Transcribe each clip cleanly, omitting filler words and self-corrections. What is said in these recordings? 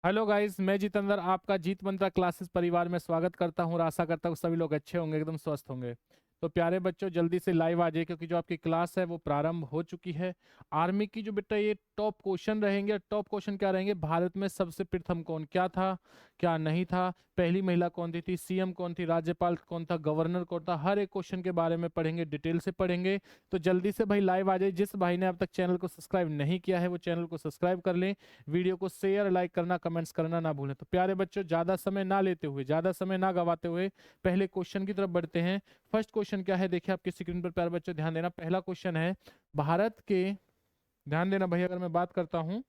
Hello guys, मैं जितेंद्र आपका जीत मंत्रा classes परिवार में स्वागत करता हूं और आशा करता हूं सभी लोग अच्छे होंगे, एकदम स्वस्थ होंगे। तो प्यारे बच्चों, जल्दी से लाइव आ जाइए क्योंकि जो आपकी क्लास है वो प्रारंभ हो चुकी है। आर्मी की जो बेटा ये टॉप क्वेश्चन रहेंगे। टॉप क्वेश्चन क्या रहेंगे? भारत में सबसे प्रथम कौन क्या था, क्या नहीं था, पहली महिला कौन थी, सीएम कौन थी, राज्यपाल कौन था, गवर्नर कौन था, हर एक क्वेश्चन के बारे में पढ़ेंगे, डिटेल से पढ़ेंगे। तो जल्दी से भाई लाइव आ जाइए। जिस भाई ने अब तक चैनल को सब्सक्राइब नहीं किया है वो चैनल को सब्सक्राइब कर लें। वीडियो को शेयर लाइक करना कमेंट्स करना ना भूलें। तो प्यारे बच्चों, ज्यादा समय ना लेते हुए, ज्यादा समय ना गवाते हुए पहले क्वेश्चन की तरफ बढ़ते हैं। फर्स्ट क्वेश्चन क्या है देखिए आपकी स्क्रीन पर। प्यारे बच्चों ध्यान देना, पहला क्वेश्चन है भारत के, ध्यान देना भैया, अगर मैं बात करता हूं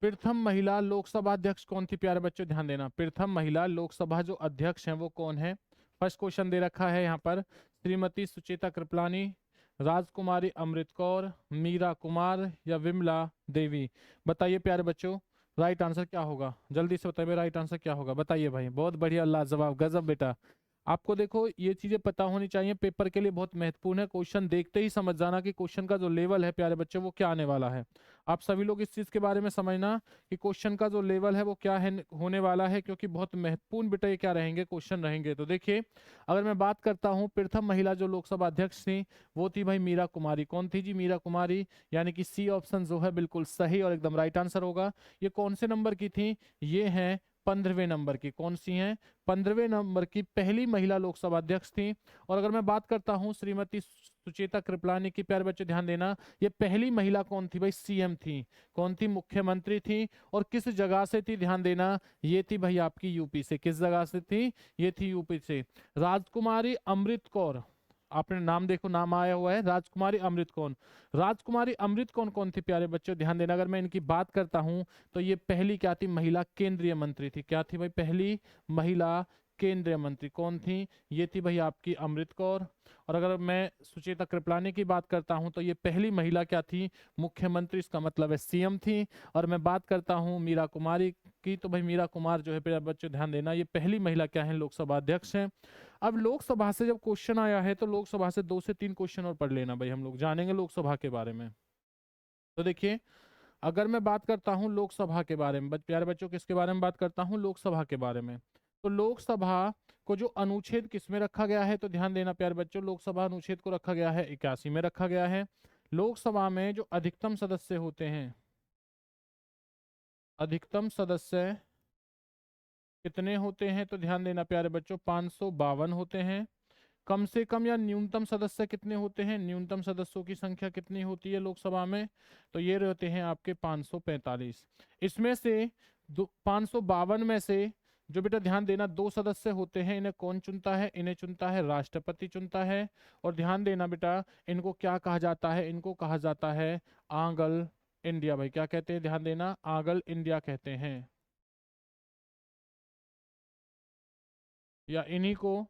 प्रथम महिला लोकसभा अध्यक्ष कौन थी। प्यारे बच्चों ध्यान देना, प्रथम महिला लोकसभा जो अध्यक्ष हैं वो कौन है। फर्स्ट क्वेश्चन दे रखा है यहाँ पर, श्रीमती सुचेता कृपलानी, राजकुमारी अमृत कौर, मीरा कुमार या विमला देवी। बताइए प्यारे बच्चों, राइट आंसर क्या होगा? जल्दी से बताइए राइट आंसर क्या होगा, बताइए भाई। बहुत बढ़िया, लाजवाब, गजब बेटा। आपको देखो ये चीजें पता होनी चाहिए, पेपर के लिए बहुत महत्वपूर्ण है। क्वेश्चन देखते ही समझ जाना कि क्वेश्चन का जो लेवल है प्यारे बच्चे वो क्या आने वाला है। आप सभी लोग इस चीज के बारे में समझना कि क्वेश्चन का जो लेवल है वो क्या है होने वाला है, क्योंकि बहुत महत्वपूर्ण बेटा ये क्या रहेंगे, क्वेश्चन रहेंगे। तो देखिए, अगर मैं बात करता हूँ प्रथम महिला जो लोकसभा अध्यक्ष थी वो थी भाई मीरा कुमारी। कौन थी जी? मीरा कुमारी, यानी कि सी ऑप्शन जो है बिल्कुल सही और एकदम राइट आंसर होगा। ये कौन से नंबर की थी? ये है 15वें नंबर की। कौन सी हैं? 15वें नंबर की पहली महिला लोकसभा अध्यक्ष थी। और अगर मैं बात करता हूँ श्रीमती सुचेता कृपलानी की, प्यारे बच्चे ध्यान देना, ये पहली महिला कौन थी भाई? सीएम थी। कौन थी? मुख्यमंत्री थी। और किस जगह से थी? ध्यान देना, ये थी भाई आपकी यूपी से। किस जगह से थी? ये थी यूपी से। राजकुमारी अमृत कौर, आपने नाम देखो, नाम आया हुआ है राजकुमारी अमृत कौर। राजकुमारी अमृत कौर कौन थी प्यारे बच्चों? ध्यान देना, अगर मैं इनकी बात करता हूं तो ये पहली क्या थी? महिला केंद्रीय मंत्री थी। क्या थी भाई? पहली महिला केंद्रीय मंत्री कौन थी? ये थी भाई आपकी अमृत कौर। और अगर मैं सुचेता कृपलानी की बात करता हूं तो ये पहली महिला क्या थी? मुख्यमंत्री, इसका मतलब है सीएम थी। और मैं बात करता हूं मीरा कुमारी की, तो भाई मीरा कुमार जो है प्यारे बच्चों ध्यान देना, ये पहली महिला क्या है? लोकसभा अध्यक्ष हैं। अब लोकसभा से जब क्वेश्चन आया है तो लोकसभा से 2 से 3 क्वेश्चन और पढ़ लेना भाई, हम लोग जानेंगे लोकसभा के बारे में। तो देखिए, अगर मैं बात करता हूं लोकसभा के बारे में, प्यारे बच्चों किसके बारे में बात करता हूं? लोकसभा के बारे में। तो लोकसभा को जो अनुच्छेद किसमें रखा गया है, तो ध्यान देना प्यारे बच्चों, लोकसभा अनुच्छेद को रखा गया है 81 में रखा गया है। लोकसभा में जो अधिकतम सदस्य होते हैं, अधिकतम सदस्य कितने होते हैं? तो ध्यान देना प्यारे बच्चों, 552 होते हैं। कम से कम या न्यूनतम सदस्य कितने होते हैं? न्यूनतम सदस्यों की संख्या कितनी होती है लोकसभा में? तो ये रहते हैं आपके 545। इसमें से 552 में से जो बेटा ध्यान देना 2 सदस्य होते हैं, इन्हें कौन चुनता है? इन्हें चुनता है राष्ट्रपति चुनता है। और ध्यान देना बेटा, इनको क्या कहा जाता है? इनको कहा जाता है आंगल इंडिया। भाई क्या कहते हैं? ध्यान देना, आंगल इंडिया कहते हैं, या इन्हीं को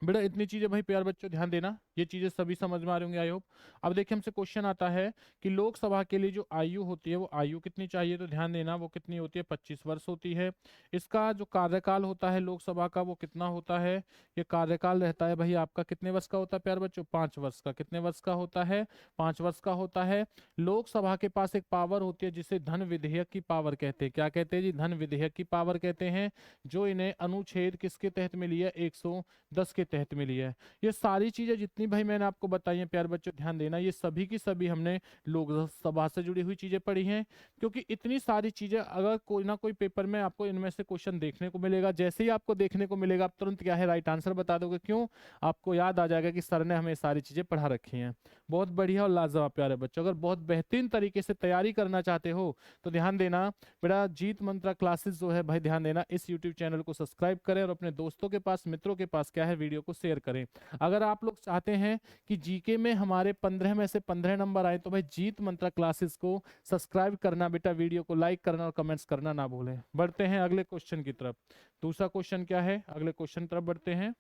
बेटा, इतनी चीजें भाई प्यार बच्चों ध्यान देना, ये चीजें सभी समझ में आ रही होंगी आई होप। अब देखिए हमसे क्वेश्चन आता है कि लोकसभा के लिए जो आयु होती है वो आयु कितनी चाहिए? तो ध्यान देना, वो कितनी होती है? 25 वर्ष होती है। इसका जो कार्यकाल होता है लोकसभा का वो कितना होता है? ये कार्यकाल रहता है भाई आपका कितने वर्ष का होता है प्यार बच्चों? 5 वर्ष का। कितने वर्ष का होता है? 5 वर्ष का होता है। लोकसभा के पास एक पावर होती है जिसे धन विधेयक की पावर कहते हैं। क्या कहते हैं जी? धन विधेयक की पावर कहते हैं, जो इन्हें अनुच्छेद किसके तहत मिली है? 110 के तहत मिली है। ये सारी चीजें जितनी भाई मैंने आपको बताई हैं प्यारे बच्चों ध्यान देना, ये सभी की सभी हमने लोकसभा से जुड़ी हुई चीजें पढ़ी हैं। क्योंकि इतनी सारी चीजें अगर कोई ना कोई पेपर में आपको इनमें से क्वेश्चन देखने को मिलेगा, जैसे ही आपको देखने को मिलेगा आप तुरंत क्या है राइट आंसर बता दोगे। क्यों? आपको याद आ जाएगा कि सर ने हमें सारी चीजें पढ़ा रखी हैं। बहुत बढ़िया और लाजवाब प्यारे बच्चों। अगर बहुत बेहतरीन तरीके से तैयारी करना चाहते हो तो ध्यान देना बेटा, जीत मंत्रा क्लासेस जो है भाई ध्यान देना, इस यूट्यूब चैनल को सब्सक्राइब करें और अपने दोस्तों के पास, मित्रों के पास क्या है, वीडियो को शेयर करें। अगर आप लोग चाहते हैं कि जीके में हमारे 15 में से 15 नंबर आए तो भाई जीत मंत्रा क्लासेस को सब्सक्राइब करना बेटा, वीडियो को लाइक करना और कमेंट्स करना ना भूलें। बढ़ते हैं अगले क्वेश्चन की तरफ। दूसरा क्वेश्चन क्या है? अगले क्वेश्चन तरफ बढ़ते हैं।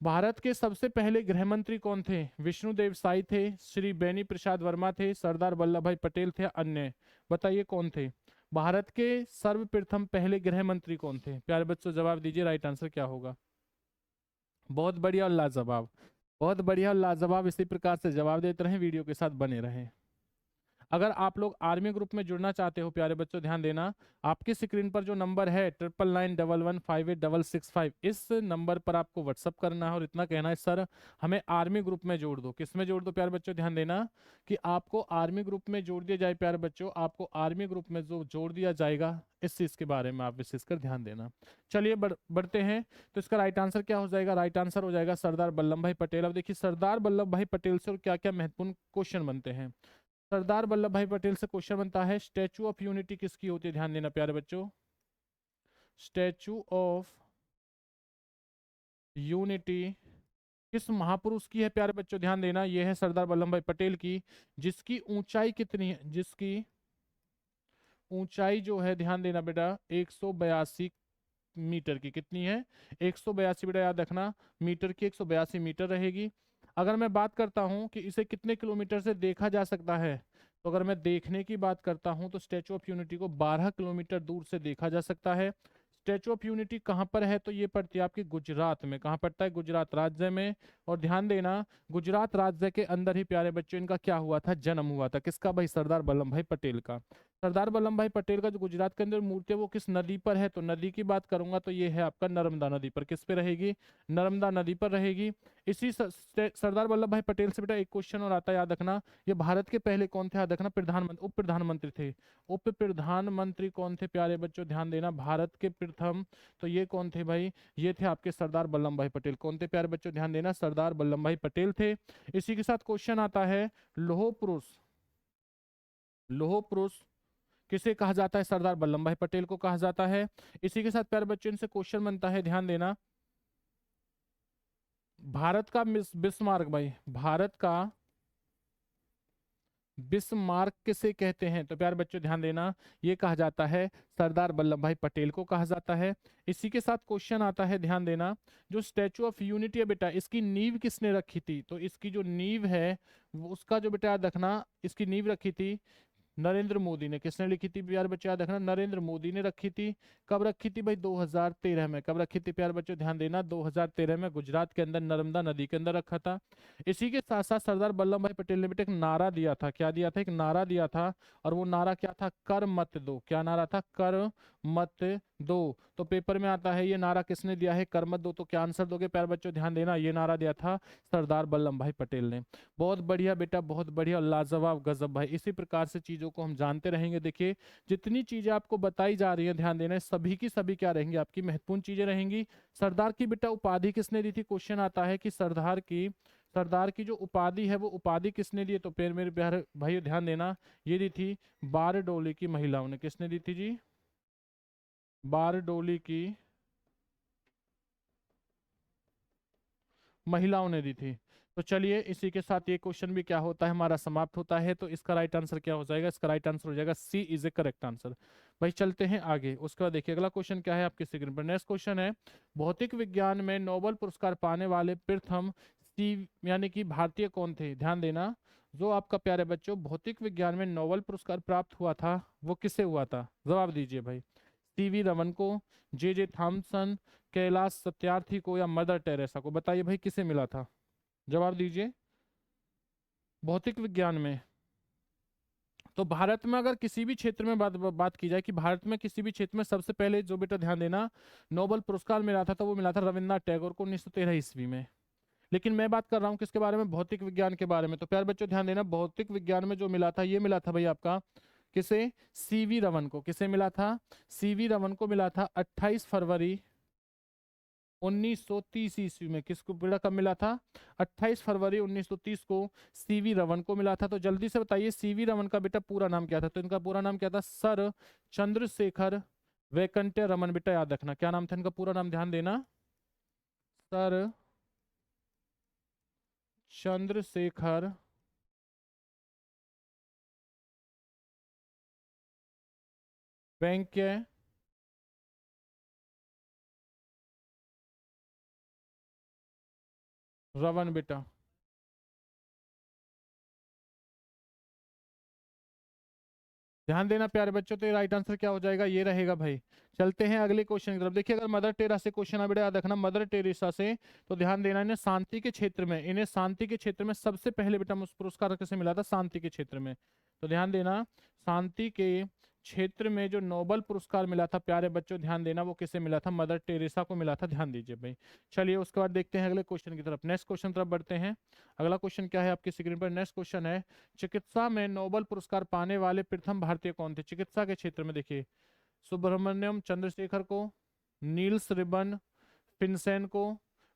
भारत के सबसे पहले गृह मंत्री कौन थे? विष्णुदेव साई थे, श्री बेनी प्रसाद वर्मा थे, सरदार वल्लभ भाई पटेल थे, अन्य। बताइए कौन थे? भारत के सर्वप्रथम पहले गृह मंत्री कौन थे? प्यारे बच्चों जवाब दीजिए, राइट आंसर क्या होगा? बहुत बढ़िया और लाजवाब। बहुत बढ़िया और लाजवाब, इसी प्रकार से जवाब देते रहें, वीडियो के साथ बने रहें। अगर आप लोग आर्मी ग्रुप में जुड़ना चाहते हो प्यारे बच्चों, ध्यान देना, आपकी स्क्रीन पर जो नंबर है 9991158665, इस नंबर पर आपको व्हाट्सअप करना है और इतना कहना है सर हमें आर्मी ग्रुप में जोड़ दो। किस में जोड़ दो प्यारे बच्चों, ध्यान देना कि आपको आर्मी ग्रुप में जोड़ दिया जाए प्यारे बच्चों, आपको आर्मी ग्रुप में जो जोड़ दिया जाएगा इस चीज के बारे में आप विशेषकर ध्यान देना। चलिए बढ़ते हैं। तो इसका राइट आंसर क्या हो जाएगा, राइट आंसर हो जाएगा सरदार वल्लभ भाई पटेल। अब देखिए सरदार वल्लभ भाई पटेल से और क्या क्या महत्वपूर्ण क्वेश्चन बनते हैं। सरदार वल्लभ भाई पटेल से क्वेश्चन बनता है स्टैचू ऑफ यूनिटी किसकी होती है, ध्यान देना प्यारे बच्चों, स्टैचू ऑफ यूनिटी किस महापुरुष की है प्यारे बच्चों, ध्यान देना, यह है सरदार वल्लभ भाई पटेल की। जिसकी ऊंचाई कितनी है, जिसकी ऊंचाई जो है ध्यान देना बेटा 182 मीटर की, कितनी है 182, बेटा याद रखना, मीटर की 182 मीटर रहेगी। अगर मैं बात करता हूं कि इसे कितने किलोमीटर से देखा जा सकता है, तो अगर मैं देखने की बात करता हूं तो स्टैचू ऑफ यूनिटी को 12 किलोमीटर दूर से देखा जा सकता है। स्टैचू ऑफ यूनिटी कहाँ पर है, तो ये पड़ती है आपकी गुजरात में। कहाँ पड़ता है, गुजरात राज्य में। और ध्यान देना गुजरात राज्य के अंदर ही प्यारे बच्चों इनका क्या हुआ था, जन्म हुआ था, किसका भाई, सरदार वल्लभ भाई पटेल का। सरदार वल्लभ भाई पटेल का जो गुजरात के अंदर मूर्ति है वो किस नदी पर है, तो नदी की बात करूंगा तो ये है आपका नर्मदा नदी पर। किस पे रहेगी, नर्मदा नदी पर रहेगी। इसी सरदार वल्लभ भाई पटेल से बेटा एक क्वेश्चन और आता है, याद रखना, ये भारत के पहले कौन थे, याद रखना, प्रधानमंत्री, उप प्रधानमंत्री थे। उप प्रधानमंत्री कौन थे प्यारे बच्चों, ध्यान देना, भारत के प्रथम, तो ये कौन थे भाई, ये थे आपके सरदार वल्लभ भाई पटेल। कौन थे प्यारे बच्चों, ध्यान देना, सरदार वल्लभ भाई पटेल थे। इसी के साथ क्वेश्चन आता है लोह पुरुष, लोह पुरुष किसे कहा जाता है, सरदार वल्लभ भाई पटेल को कहा जाता है। इसी के साथ प्यारे बच्चों इनसे क्वेश्चन बनता है, ध्यान देना, भारत का बिस्मार्क भाई, भारत का बिस्मार्क किसे कहते हैं, तो प्यारे बच्चों ध्यान देना, ये कहा जाता है सरदार वल्लभ भाई पटेल को कहा जाता है। इसी के साथ क्वेश्चन आता है, ध्यान देना, जो स्टैचू ऑफ यूनिटी है बेटा, इसकी नींव किसने रखी थी, तो इसकी जो नींव है उसका जो बेटा याद रखना, इसकी नींव रखी थी नरेंद्र मोदी ने। किसने लिखी थी प्यारे बच्चों, याद रखना, नरेंद्र मोदी ने रखी थी। कब रखी थी भाई, 2013 में। कब रखी थी प्यारे बच्चों, ध्यान देना, 2013 में गुजरात के अंदर नर्मदा नदी के अंदर रखा था। इसी के साथ साथ सरदार वल्लभ भाई पटेल ने बेटा एक नारा दिया था, क्या दिया था, एक नारा दिया था, और वो नारा क्या था, कर मत दो। क्या नारा था, कर मत दो। तो पेपर में आता है ये नारा किसने दिया है, कर मत दो, तो क्या आंसर दोगे प्यारे बच्चों, ध्यान देना, ये नारा दिया था सरदार वल्लभ भाई पटेल ने। बहुत बढ़िया बेटा, बहुत बढ़िया, लाजवाब, गजब भाई। इसी प्रकार से चीजों को हम जानते रहेंगे। देखिए जितनी चीजें आपको बताई जा रही है, ध्यान देना, सभी की सभी क्या रहेंगी, आपकी महत्वपूर्ण चीजें रहेंगी। सरदार की बेटा उपाधि किसने दी थी, क्वेश्चन आता है कि सरदार की जो उपाधि है वो उपाधि किसने दी, तो फिर मेरे प्यारे भाई ध्यान देना, ये दी थी बारडोली की महिलाओं ने। किसने दी थी जी, बारडोली की महिलाओं ने दी थी। तो चलिए इसी के साथ ये क्वेश्चन भी क्या होता है, हमारा समाप्त होता है। तो इसका राइट आंसर क्या हो जाएगा, इसका राइट आंसर हो जाएगा सी इज ए करेक्ट आंसर। भाई चलते हैं आगे, उसके बाद देखिए अगला क्वेश्चन क्या है आपकी स्क्रीन पर। नेक्स्ट क्वेश्चन है, भौतिक विज्ञान में नोबेल पुरस्कार पाने वाले प्रथम सी यानी कि भारतीय कौन थे, ध्यान देना, जो आपका प्यारे बच्चों भौतिक विज्ञान में नोबेल पुरस्कार प्राप्त हुआ था वो किसे हुआ था, जवाब दीजिए भाई। सीवी रमन को, जे थॉमसन, कैलाश सत्यार्थी को, या मदर टेरेसा को, बताइए भाई किसे मिला था, जवाब दीजिए। भौतिक विज्ञान में, तो भारत में अगर किसी भी क्षेत्र में बात की जाए कि भारत में किसी भी क्षेत्र में सबसे पहले जो बेटा ध्यान देना नोबेल पुरस्कार मिला था, तो वो मिला था रविन्द्रनाथ टैगोर को 1913 ईस्वी में। लेकिन मैं बात कर रहा हूँ किसके बारे में, भौतिक विज्ञान के बारे में। तो प्यारे बच्चों ध्यान देना, भौतिक विज्ञान में जो मिला था ये मिला था भाई आपका किसे, सीवी रमन को। किसे मिला था, सीवी रमन को मिला था 28 फरवरी 1930 ईस्वी में। किसको बेटा कब मिला था, 28 फरवरी 1930 को सीवी रमन को मिला था। तो जल्दी से बताइए सीवी रमन का बेटा पूरा नाम क्या था, तो इनका पूरा नाम क्या था, सर चंद्रशेखर वैकंट्य रमन। बेटा याद रखना क्या नाम था इनका पूरा नाम, ध्यान देना, सर चंद्रशेखर वेंकय रमन बेटा। ध्यान देना प्यारे बच्चों, तो ये राइट आंसर क्या हो जाएगा, ये रहेगा भाई। चलते हैं अगले क्वेश्चन की तरफ। देखिए अगर मदर टेरेसा से क्वेश्चन है बेटा, याद रखना मदर टेरेसा से, तो ध्यान देना इन्हें शांति के क्षेत्र में, इन्हें शांति के क्षेत्र में सबसे पहले बेटा पुरस्कार किसे मिला था, शांति के क्षेत्र में। तो ध्यान देना शांति के क्षेत्र में जो नोबल पुरस्कार मिला था प्यारे बच्चों, ध्यान देना वो किसे मिला था, मदर टेरेसा को मिला था, ध्यान दीजिए भाई। चलिए उसके बाद देखते हैं अगले क्वेश्चन की तरफ, नेक्स्ट क्वेश्चन तरफ बढ़ते हैं। अगला क्वेश्चन क्या है आपकी स्क्रीन पर, नेक्स्ट क्वेश्चन है चिकित्सा में नोबल पुरस्कार पाने वाले प्रथम भारतीय कौन थे। चिकित्सा के क्षेत्र में देखिए सुब्रमण्यम चंद्रशेखर को, नील्स रिबन फिनसेन को,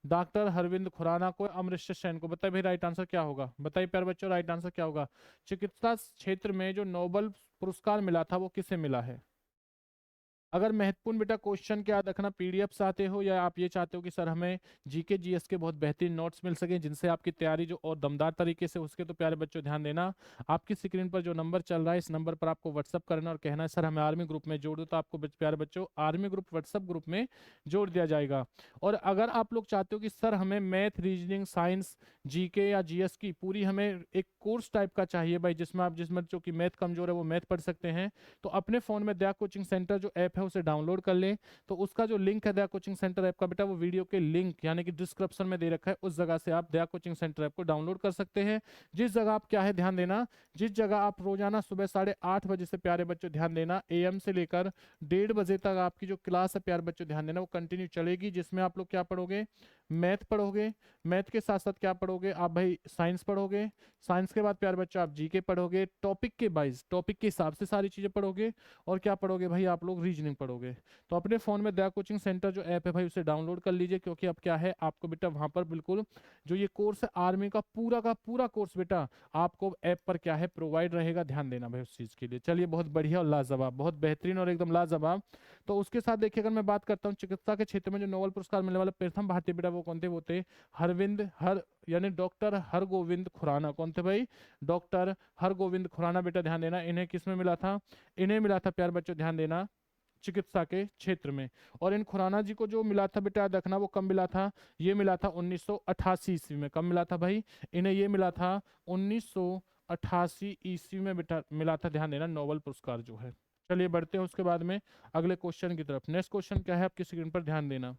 डॉक्टर हरविंद खुराना को, अमृत सेन को। बताइए भाई राइट आंसर क्या होगा, बताइए प्यारे बच्चों राइट आंसर क्या होगा। चिकित्सा क्षेत्र में जो नोबल पुरस्कार मिला था वो किसे मिला है। अगर महत्वपूर्ण बेटा क्वेश्चन क्या याद रखना, पीडीएफ चाहते हो या आप ये चाहते हो कि सर हमें जीके जीएस के बहुत बेहतरीन नोट्स मिल सके जिनसे आपकी तैयारी जो और दमदार तरीके से उसके, तो प्यारे बच्चों ध्यान देना आपकी स्क्रीन पर जो नंबर चल रहा है इस नंबर पर आपको व्हाट्सअप करना और कहना है सर हमें आर्मी ग्रुप में जोड़ दो, तो आपको प्यारे बच्चों आर्मी ग्रुप व्हाट्सअप ग्रुप में जोड़ दिया जाएगा। और अगर आप लोग चाहते हो कि सर हमें मैथ रीजनिंग साइंस जीके या जीएस की पूरी हमें एक कोर्स टाइप का चाहिए भाई, जिसमें आप जिसमें जो कि मैथ कमजोर है वो मैथ पढ़ सकते हैं, तो अपने फोन में दया कोचिंग सेंटर जो ऐप है उसे डाउनलोड कर लें। तो उसका जो लिंक है दया कोचिंग सेंटर ऐप का बेटा, वो वीडियो के लिंक यानी कि डिस्क्रिप्शन में दे रखा है, उस जगह से आप दया कोचिंग सेंटर ऐप को डाउनलोड कर सकते हैं। जिस जगह आप क्या है ध्यान देना, जिस जगह आप रोजाना सुबह 8:30 बजे से प्यारे बच्चों ध्यान देना AM से लेकर 1:30 बजे तक आपकी जो क्लास है प्यारे बच्चों ध्यान देना वो कंटिन्यू चलेगी, जिसमें आप लोग क्या पढ़ोगे, मैथ पढ़ोगे, मैथ के साथ साथ क्या पढ़ोगे आप भाई, साइंस पढ़ोगे, साइंस के बाद प्यारे बच्चों आप जीके पढ़ोगे, टॉपिक के वाइज टॉपिक के हिसाब से सारी चीजें पढ़ोगे, और क्या पढ़ोगे भाई आप लोग, रीजनिंग पढ़ोगे। तो अपने फोन में दया कोचिंग सेंटर जो ऐप है भाई उसे डाउनलोड कर लीजिए, क्योंकि अब क्या है आपको बेटा वहां पर बिल्कुल जो ये कोर्स है आर्मी का पूरा कोर्स बेटा आपको ऐप पर क्या है प्रोवाइड रहेगा, ध्यान देना भाई उस चीज के लिए। चलिए बहुत बढ़िया और लाजवाब, बहुत बेहतरीन और एकदम लाजवाब। तो उसके साथ देखिए अगर मैं बात करता हूँ चिकित्सा के क्षेत्र में जो नोबेल पुरस्कार मिलने वाले प्रथम भारतीय बेटा वो कौन थे, वो थे हरविंद हर यानी डॉक्टर हरगोविंद खुराना। कौन थे भाई, डॉक्टर हरगोविंद खुराना बेटा, ध्यान देना इन्हें किसमें मिला था, इन्हें मिला था प्यार बच्चों ध्यान देना चिकित्सा के क्षेत्र में। और इन खुराना जी को जो मिला था बेटा याद रखना वो कब मिला था, ये मिला था 1988 ईस्वी में। कब मिला था भाई, इन्हें ये मिला था 1988 ईस्वी में बेटा मिला था, ध्यान देना नोबेल पुरस्कार जो है। चलिए बढ़ते हैं उसके बाद में अगले क्वेश्चन की तरफ। नेक्स्ट क्वेश्चन क्या है आपकी स्क्रीन पर ध्यान देना,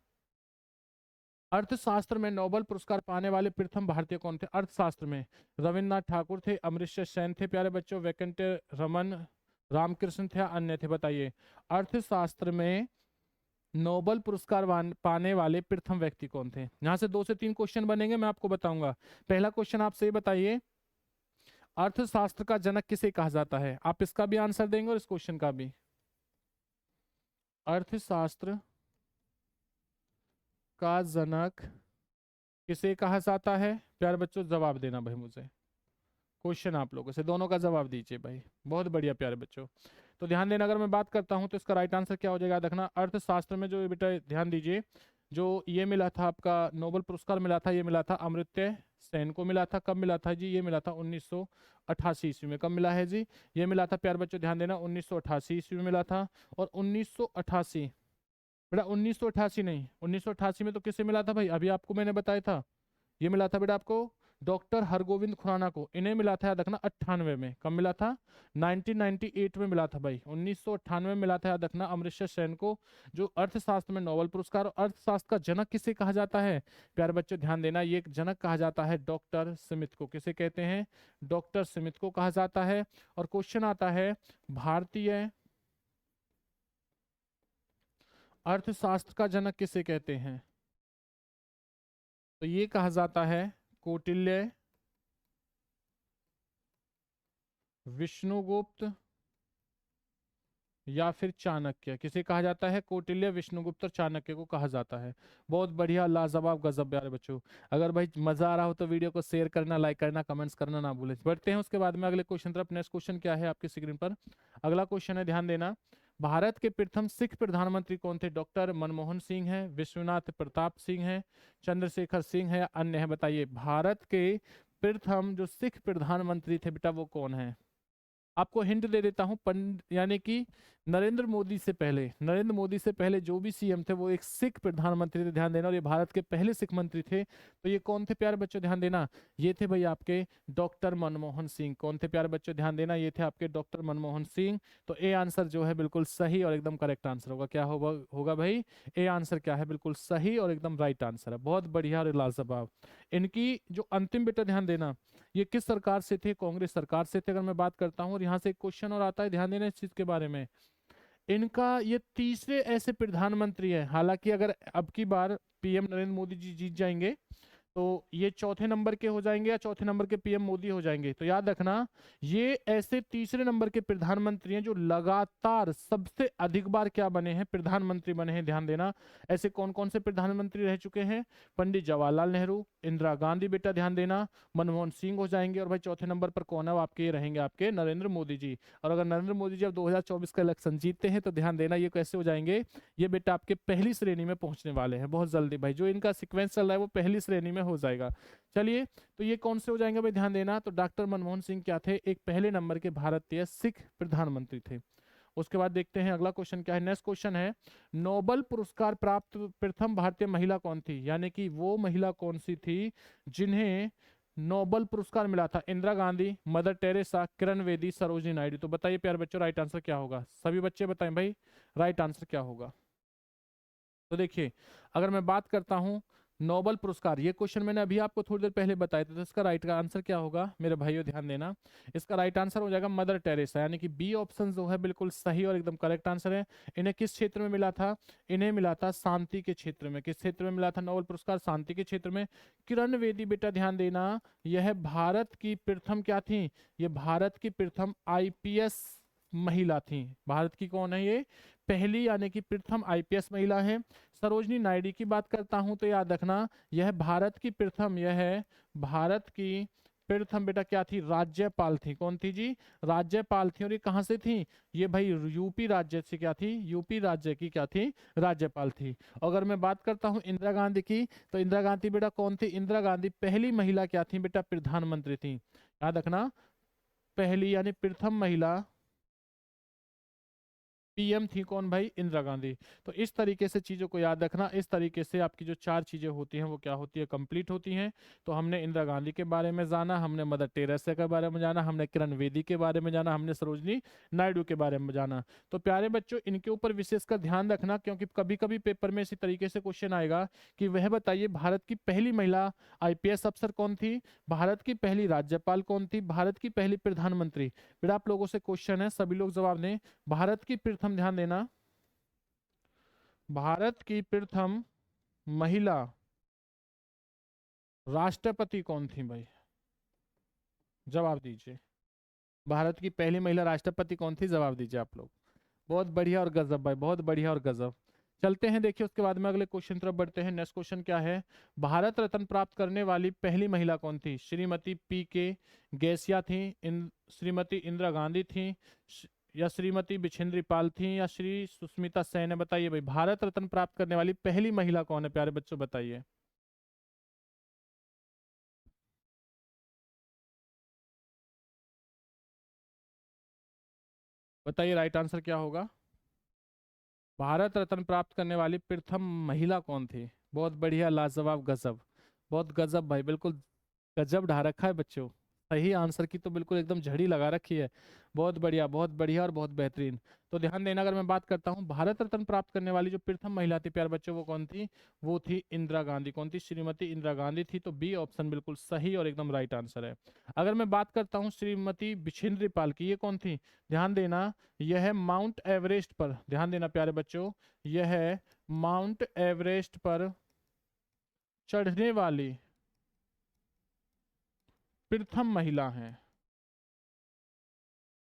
अर्थशास्त्र में नोबेल पुरस्कार पाने वाले प्रथम भारतीय कौन थे। अर्थशास्त्र में रविन्द्रनाथ ठाकुर थे, अमृत सेन थे प्यारे बच्चों, वैकेंट रमन रामकृष्ण थे, अन्य थे। बताइए अर्थशास्त्र में नोबेल पुरस्कार पाने वाले प्रथम व्यक्ति कौन थे। यहां से 2 से 3 क्वेश्चन बनेंगे, मैं आपको बताऊंगा। पहला क्वेश्चन आपसे ये बताइए अर्थशास्त्र का जनक किसे कहा जाता है, आप इसका भी आंसर देंगे और इस क्वेश्चन का भी। अर्थशास्त्र का जनक किसे कहा जाता है, प्यारे बच्चों जवाब देना भाई मुझे, क्वेश्चन आप लोगों से दोनों का जवाब दीजिए भाई, बहुत बढ़िया प्यारे बच्चों। तो ध्यान देना अगर मैं बात करता हूं तो इसका राइट आंसर क्या हो जाएगा, देखना अर्थशास्त्र में जो बेटा ध्यान दीजिए जो ये मिला था आपका नोबेल पुरस्कार मिला था, ये मिला था अमर्त्य सेन को मिला था। कब मिला था जी, ये मिला था 1988 ईस्वी में। कब मिला है जी, ये मिला था प्यारे बच्चों ध्यान देना 1988 ईस्वी में मिला था। और 1988 बेटा 1988 नहीं, 1988 में तो किसे मिला था भाई, अभी आपको मैंने बताया था, ये मिला था बेटा आपको डॉक्टर हरगोविंद खुराना को। इन्हें मिला था याद रखना 98 में। कब मिला था, 1998 में मिला था भाई, 1998 में मिला था याद रखना अमृत सेन को, जो अर्थशास्त्र में नोबेल पुरस्कार। और अर्थशास्त्र का जनक किसे कहा जाता है, प्यारे बच्चों ध्यान देना ये जनक कहा जाता है डॉक्टर स्मिथ को। किसे कहते हैं, डॉक्टर स्मिथ को कहा जाता है। और क्वेश्चन आता है भारतीय अर्थशास्त्र का जनक किसे कहते हैं, तो ये कहा जाता है कौटिल्य, विष्णुगुप्त या फिर चाणक्य। किसे कहा जाता है, कौटिल्य, विष्णुगुप्त और चाणक्य को कहा जाता है। बहुत बढ़िया लाजवाब गजब प्यारे बच्चों। अगर भाई मजा आ रहा हो तो वीडियो को शेयर करना, लाइक करना, कमेंट्स करना ना भूलें। बढ़ते हैं उसके बाद में अगले क्वेश्चन तरफ। नेक्स्ट क्वेश्चन क्या है आपकी स्क्रीन पर, अगला क्वेश्चन है ध्यान देना भारत के प्रथम सिख प्रधानमंत्री कौन थे। डॉक्टर मनमोहन सिंह है, विश्वनाथ प्रताप सिंह है, चंद्रशेखर सिंह है या अन्य है। बताइए भारत के प्रथम जो सिख प्रधानमंत्री थे बेटा वो कौन है। आपको हिंट दे देता हूं, यानी कि नरेंद्र मोदी से पहले जो भी सीएम थे वो एक सिख प्रधानमंत्री थे, ध्यान देना, और ये भारत के पहले सिख मंत्री थे। तो ये कौन थे प्यारे बच्चों, ध्यान देना, ये थे भाई आपके डॉक्टर मनमोहन सिंह। कौन थे प्यारे बच्चों, ध्यान देना, ये थे आपके डॉक्टर मनमोहन सिंह। तो ए आंसर जो है बिल्कुल सही और एकदम करेक्ट आंसर होगा। क्या होगा भाई, ए आंसर क्या है, बिल्कुल सही और एकदम राइट आंसर है। बहुत बढ़िया और लाजवाब। इनकी जो अंतिम बेटा, ध्यान देना, ये किस सरकार से थे, कांग्रेस सरकार से थे अगर मैं बात करता हूँ। और यहाँ से एक क्वेश्चन और आता है, ध्यान देना इस चीज के बारे में। इनका ये तीसरे ऐसे प्रधानमंत्री है, हालांकि अगर अब की बार पीएम नरेंद्र मोदी जी जीत जाएंगे तो ये चौथे नंबर के हो जाएंगे या चौथे नंबर के पीएम मोदी हो जाएंगे। तो याद रखना, ये ऐसे तीसरे नंबर के प्रधानमंत्री हैं जो लगातार सबसे अधिक बार क्या बने हैं, प्रधानमंत्री बने हैं। ध्यान देना, ऐसे कौन कौन से प्रधानमंत्री रह चुके हैं, पंडित जवाहरलाल नेहरू, इंदिरा गांधी बेटा ध्यान देना, मनमोहन सिंह हो जाएंगे, और भाई चौथे नंबर पर कौन है, वो आपके रहेंगे आपके नरेंद्र मोदी जी। और अगर नरेंद्र मोदी जी अब 2024 का इलेक्शन जीतते हैं तो ध्यान देना, ये कैसे हो जाएंगे, ये बेटा आपके पहली श्रेणी में पहुंचने वाले हैं बहुत जल्दी। भाई जो इनका सीक्वेंस चल रहा है वो पहली श्रेणी में हो जाएगा। चलिए, तो ये कौन से हो जाएंगे भाई, ध्यान देना, तो डॉक्टर मनमोहन सिंह क्या थे, एक पहले नंबर के भारतीय सिख प्रधानमंत्री थे। उसके बाद देखते हैं अगला क्वेश्चन क्या है। नेक्स्ट क्वेश्चन है, नोबेल पुरस्कार प्राप्त प्रथम भारतीय महिला कौन थी, यानी कि वो महिला कौन सी थी जिन्हें नोबेल पुरस्कार मिला था। Indira Gandhi, mother Teresa, Kiran Bedi, Sarojini Naidu. तो बताइए प्यारे बच्चों, राइट आंसर क्या होगा, सभी बच्चे बताएं भाई, राइट आंसर क्या होगा। तो देखिए, अगर मैं बात करता हूं नोबेल पुरस्कार, ये क्वेश्चन मैंने अभी आपको थोड़ी देर पहले बताया था, तो इसका राइट का आंसर क्या होगा मेरे भाइयों, ध्यान देना, इसका राइट आंसर हो जाएगा मदर टेरेसा, यानी कि बी ऑप्शन जो है बिल्कुल सही और एकदम करेक्ट आंसर है। इन्हें किस क्षेत्र में मिला था, इन्हें मिला था शांति के क्षेत्र में। किस क्षेत्र में मिला था नोबेल पुरस्कार, शांति के क्षेत्र में। किरण बेदी बेटा ध्यान देना, यह भारत की प्रथम क्या थी, ये भारत की प्रथम आईपीएस महिला थी। भारत की कौन है ये, पहली यानी कि प्रथम आईपीएस महिला है। सरोजनी नायडू की बात करता हूं तो याद रखना, यह भारत की प्रथम, यह है भारत की प्रथम बेटा क्या थी, राज्यपाल थी। कौन थी जी, राज्यपाल थी। और ये कहां से थी, ये भाई यूपी राज्य से क्या थी, यूपी राज्य की क्या थी, राज्यपाल थी। अगर मैं बात करता हूं इंदिरा गांधी की, तो इंदिरा गांधी बेटा कौन थी, इंदिरा गांधी पहली महिला क्या थी बेटा, प्रधानमंत्री थी। याद रखना, पहली यानी प्रथम महिला पीएम थी कौन भाई, इंदिरा गांधी। तो इस तरीके से चीजों को याद रखना, इस तरीके से आपकी जो चार चीजें होती हैं वो क्या होती है, कंप्लीट होती हैं। तो हमने इंदिरा गांधी के बारे में जाना, हमने मदर टेरेसा के बारे में जाना, हमने किरण बेदी के बारे में जाना, हमने सरोजनी नायडू के बारे में जाना। तो प्यारे बच्चों, इनके ऊपर विशेषकर ध्यान रखना, क्योंकि कभी कभी पेपर में इसी तरीके से क्वेश्चन आएगा कि वह बताइए भारत की पहली महिला आईपीएस अफसर कौन थी, भारत की पहली राज्यपाल कौन थी, भारत की पहली प्रधानमंत्री। फिर आप लोगों से क्वेश्चन है, सभी लोग जवाब दें। भारत की प्रथम, ध्यान देना, भारत की प्रथम महिला राष्ट्रपति कौन थी भाई, जवाब दीजिए। भारत की पहली महिला राष्ट्रपति कौन थी, जवाब दीजिए आप लोग। बहुत बढ़िया और गजब भाई, बहुत बढ़िया और गजब। चलते हैं, देखिए उसके बाद में अगले क्वेश्चन तरफ बढ़ते हैं। नेक्स्ट क्वेश्चन क्या है, भारत रत्न प्राप्त करने वाली पहली महिला कौन थी, श्रीमती पी के गैसिया थी, श्रीमती इंदिरा गांधी थी, या श्रीमती बिछेंद्री पाल थी, या श्री सुष्मिता सेन है। बताइए भाई, भारत रत्न प्राप्त करने वाली पहली महिला कौन है प्यारे बच्चों, बताइए। बताइए राइट आंसर क्या होगा, भारत रत्न प्राप्त करने वाली प्रथम महिला कौन थी। बहुत बढ़िया, लाजवाब, गजब, बहुत गजब भाई, बिल्कुल गजब ढा रखा है बच्चों। सही आंसर की तो बिल्कुल एकदम झड़ी लगा रखी है। बहुत बढ़िया, बहुत बढ़िया और बहुत बेहतरीन। तो ध्यान देना, अगर मैं बात करता हूँ भारत रत्न प्राप्त करने वाली जो प्रथम महिला थी प्यारे बच्चों, वो कौन थी, वो थी इंदिरा गांधी। कौन थी, श्रीमती इंदिरा गांधी थी। तो बी ऑप्शन बिल्कुल सही और एकदम राइट आंसर है। अगर मैं बात करता हूँ श्रीमती बिछेंद्री पाल की, ये कौन थी, ध्यान देना, यह है माउंट एवरेस्ट पर, ध्यान देना प्यारे बच्चों, यह है माउंट एवरेस्ट पर चढ़ने वाली प्रथम महिला हैं।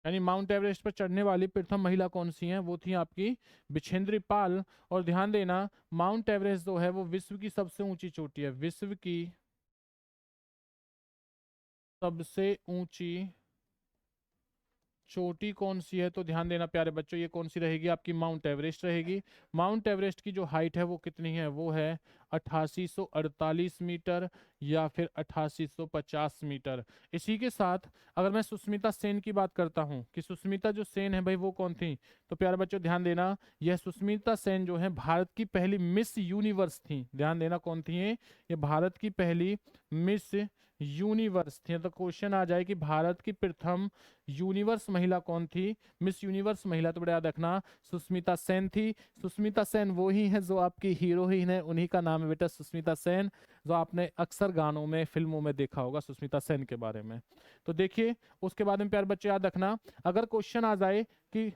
यानी माउंट एवरेस्ट पर चढ़ने वाली प्रथम महिला कौन सी हैं, वो थी आपकी बिछेंद्री पाल। और ध्यान देना, माउंट एवरेस्ट जो है वो विश्व की सबसे ऊंची चोटी है, विश्व की सबसे ऊंची चोटी कौन सी है, तो ध्यान देना प्यारे बच्चों, ये कौन सी रहेगी, आपकी माउंट एवरेस्ट रहेगी। माउंट एवरेस्ट की जो हाइट है वो कितनी है, वो है 8848 मीटर या फिर 8850 मीटर। इसी के साथ अगर मैं सुष्मिता सेन की बात करता हूं कि सुष्मिता जो सेन है भाई वो कौन थी, तो प्यारे बच्चों ध्यान देना, यह सुष्मिता सेन जो है भारत की पहली मिस यूनिवर्स थी। ध्यान देना कौन थी ये भारत की पहली मिस यूनिवर्स थी। तो क्वेश्चन आ जाए कि भारत की प्रथम यूनिवर्स महिला कौन थी, मिस यूनिवर्स महिला, तो बड़ा याद रखना सुष्मिता सेन थी। सुष्मिता सेन वो ही है जो आपकी हीरोइन है, उन्हीं का नाम है बेटा सुष्मिता सेन, जो आपने अक्सर गानों में फिल्मों में देखा होगा सुष्मिता सेन के बारे में। तो देखिए उसके बाद में प्यारे बच्चे याद रखना, अगर क्वेश्चन आ जाए कि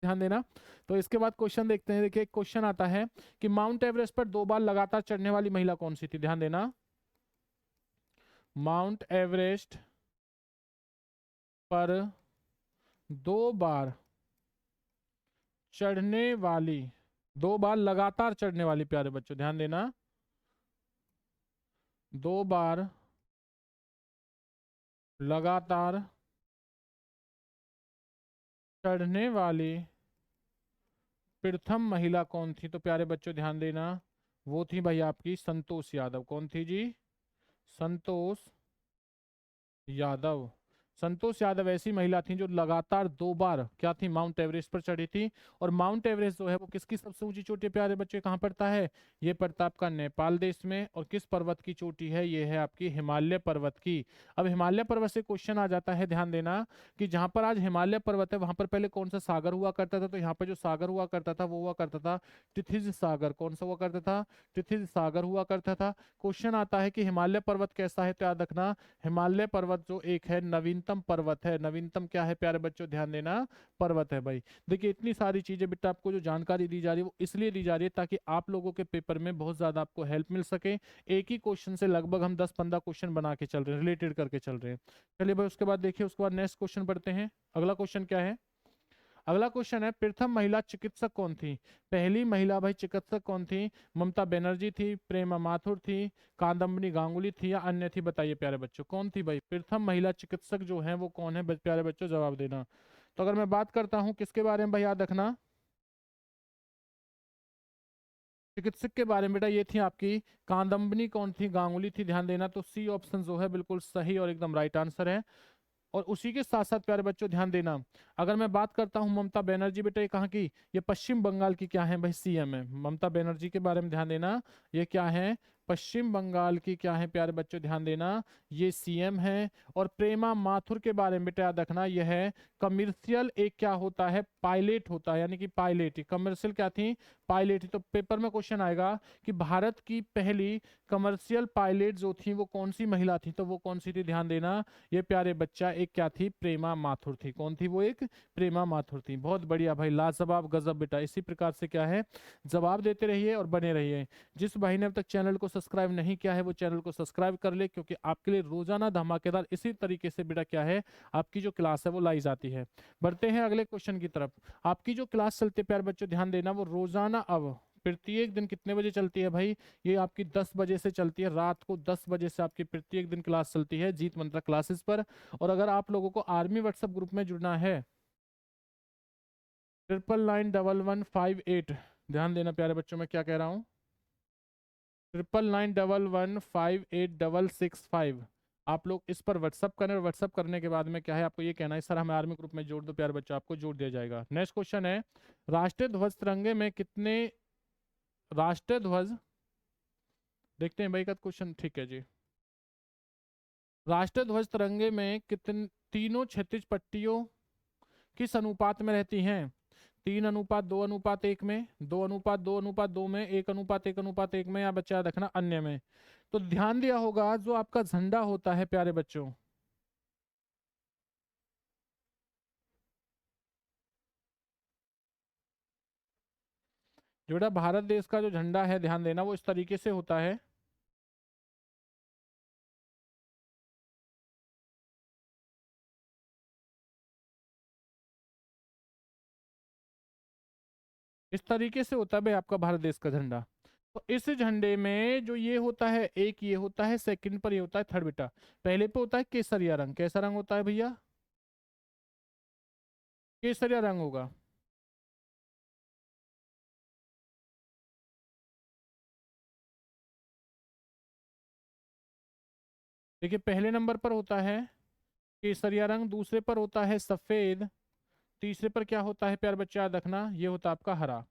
ध्यान देना, तो इसके बाद क्वेश्चन देखते हैं। देखिए क्वेश्चन आता है कि माउंट एवरेस्ट पर 2 बार लगातार चढ़ने वाली महिला कौन सी थी। ध्यान देना, माउंट एवरेस्ट पर 2 बार चढ़ने वाली, 2 बार लगातार चढ़ने वाली, प्यारे बच्चों ध्यान देना, 2 बार लगातार चढ़ने वाली प्रथम महिला कौन थी, तो प्यारे बच्चों ध्यान देना, वो थी भाई आपकी संतोष यादव। कौन थी जी, संतोष यादव। संतोष यादव ऐसी महिला थी जो लगातार 2 बार क्या थी, माउंट एवरेस्ट पर चढ़ी थी। और माउंट एवरेस्ट जो है वो किसकी सबसे ऊंची चोटी है प्यारे बच्चे, कहाँ पड़ता है, ये पड़ता है आपका नेपाल देश में। और किस पर्वत की चोटी है, ये है आपकी हिमालय पर्वत की। अब हिमालय पर्वत से क्वेश्चन आ जाता है, ध्यान देना कि जहां पर आज हिमालय पर्वत है वहां पर पहले कौन सा सागर हुआ करता था, तो यहाँ पर जो सागर हुआ करता था वो हुआ करता था टिथिज सागर। कौन सा हुआ करता था, टिथिज सागर हुआ करता था। क्वेश्चन आता है कि हिमालय पर्वत कैसा है, तो याद रखना हिमालय पर्वत जो एक है नवीनतम पर्वत है। नवीनतम क्या है प्यारे बच्चों, ध्यान देना, पर्वत है भाई। देखिए इतनी सारी चीजें बेटा आपको जो जानकारी दी जा रही है वो इसलिए दी जा रही है ताकि आप लोगों के पेपर में बहुत ज्यादा आपको हेल्प मिल सके। एक ही क्वेश्चन से लगभग हम 10-15 क्वेश्चन बना के चल रहे हैं, रिलेटेड करके चल रहे हैं। चलिए भाई उसके बाद देखिए, उसके बाद नेक्स्ट क्वेश्चन पढ़ते हैं। अगला क्वेश्चन क्या है, अगला क्वेश्चन है प्रथम महिला चिकित्सक कौन थी। पहली महिला भाई चिकित्सक कौन थी, ममता बनर्जी थी, प्रेमा माथुर थी, कादम्बनी गांगुली थी या अन्य थी, बताइए प्यारे बच्चों कौन थी भाई प्रथम महिला चिकित्सक जो है वो कौन है, प्यारे बच्चों जवाब देना। तो अगर मैं बात करता हूँ किसके बारे में भाई, याद रखना चिकित्सक के बारे में बेटा, ये थी आपकी कादम्बनी कौन थी, गांगुली थी। ध्यान देना, तो सी ऑप्शन जो है बिल्कुल सही और एकदम राइट आंसर है। और उसी के साथ साथ प्यारे बच्चों ध्यान देना, अगर मैं बात करता हूं ममता बनर्जी, बेटा ये कहाँ की, ये पश्चिम बंगाल की क्या है भाई, सीएम है। ममता बनर्जी के बारे में ध्यान देना, ये क्या है, पश्चिम बंगाल की क्या है प्यारे बच्चों, ध्यान देना ये सीएम है। और प्रेमा माथुर के बारे में बेटा याद रखना, यह है कमर्शियल, एक क्या होता है, पायलट होता है, यानी कि पायलट, कमर्शियल क्या थी, पायलट थी। तो पेपर में क्वेश्चन आएगा कि भारत की पहली कमर्शियल पायलट जो थी वो कौन सी महिला थी, तो वो कौन सी थी, ध्यान देना ये प्यारे बच्चा एक क्या थी, प्रेमा माथुर थी। कौन थी वो, एक प्रेमा माथुर थी। बहुत बढ़िया भाई, लाजवाब गजब बेटा। इसी प्रकार से क्या है, जवाब देते रहिए और बने रहिए। जिस भाई ने अब तक चैनल को सब्सक्राइब नहीं किया है वो चैनल को सब्सक्राइब कर ले, क्योंकि आपके लिए रोजाना धमाकेदार इसी तरीके से बेटा क्या है, आपकी जो क्लास है वो लाई जाती है। बढ़ते हैं अगले क्वेश्चन की तरफ। आपकी जो क्लास चलती है प्यारे बच्चों ध्यान देना, वो रोजाना अब प्रत्येक दिन कितने बजे चलती है भाई, ये आपकी 10 बजे से चलती है, रात को 10 बजे से आपकी प्रत्येक दिन क्लास चलती है जीत मंत्रा क्लासेस पर। और अगर आप लोगों को आर्मी व्हाट्सएप ग्रुप में जुड़ना है, 999115 ध्यान देना प्यारे बच्चों मैं क्या कह रहा हूँ, 9991158665, आप लोग इस पर व्हाट्सअप करें। और व्हाट्सअप करने के बाद में क्या है, आपको ये कहना है सर हमें आर्मी ग्रुप में जोड़ दो, प्यारे बच्चों आपको जोड़ दिया जाएगा। नेक्स्ट क्वेश्चन है, राष्ट्रीय ध्वज तिरंगे में कितने, राष्ट्रीय ध्वज, देखते हैं भाई का क्वेश्चन, ठीक है जी। राष्ट्रीय ध्वज तिरंगे में कितने, तीनों क्षैतिज पट्टियों किस अनुपात में रहती हैं, 3:2:1 में, 2:2:2 में, 1:1:1 में, या बच्चा रखना अन्य में। तो ध्यान दिया होगा जो आपका झंडा होता है प्यारे बच्चों, जो बेटा भारत देश का जो झंडा है ध्यान देना वो इस तरीके से होता है, इस तरीके से होता है भाई आपका भारत देश का झंडा। तो इस झंडे में जो ये होता है, एक ये होता है, सेकंड पर ये होता है थर्ड बेटा। पहले पे होता है केसरिया रंग। कैसा रंग होता है भैया? केसरिया रंग होगा। देखिए पहले नंबर पर होता है केसरिया रंग, दूसरे पर होता है सफेद, तीसरे पर क्या होता है प्यार बच्चा याद रखना, ये होता है आपका हरा।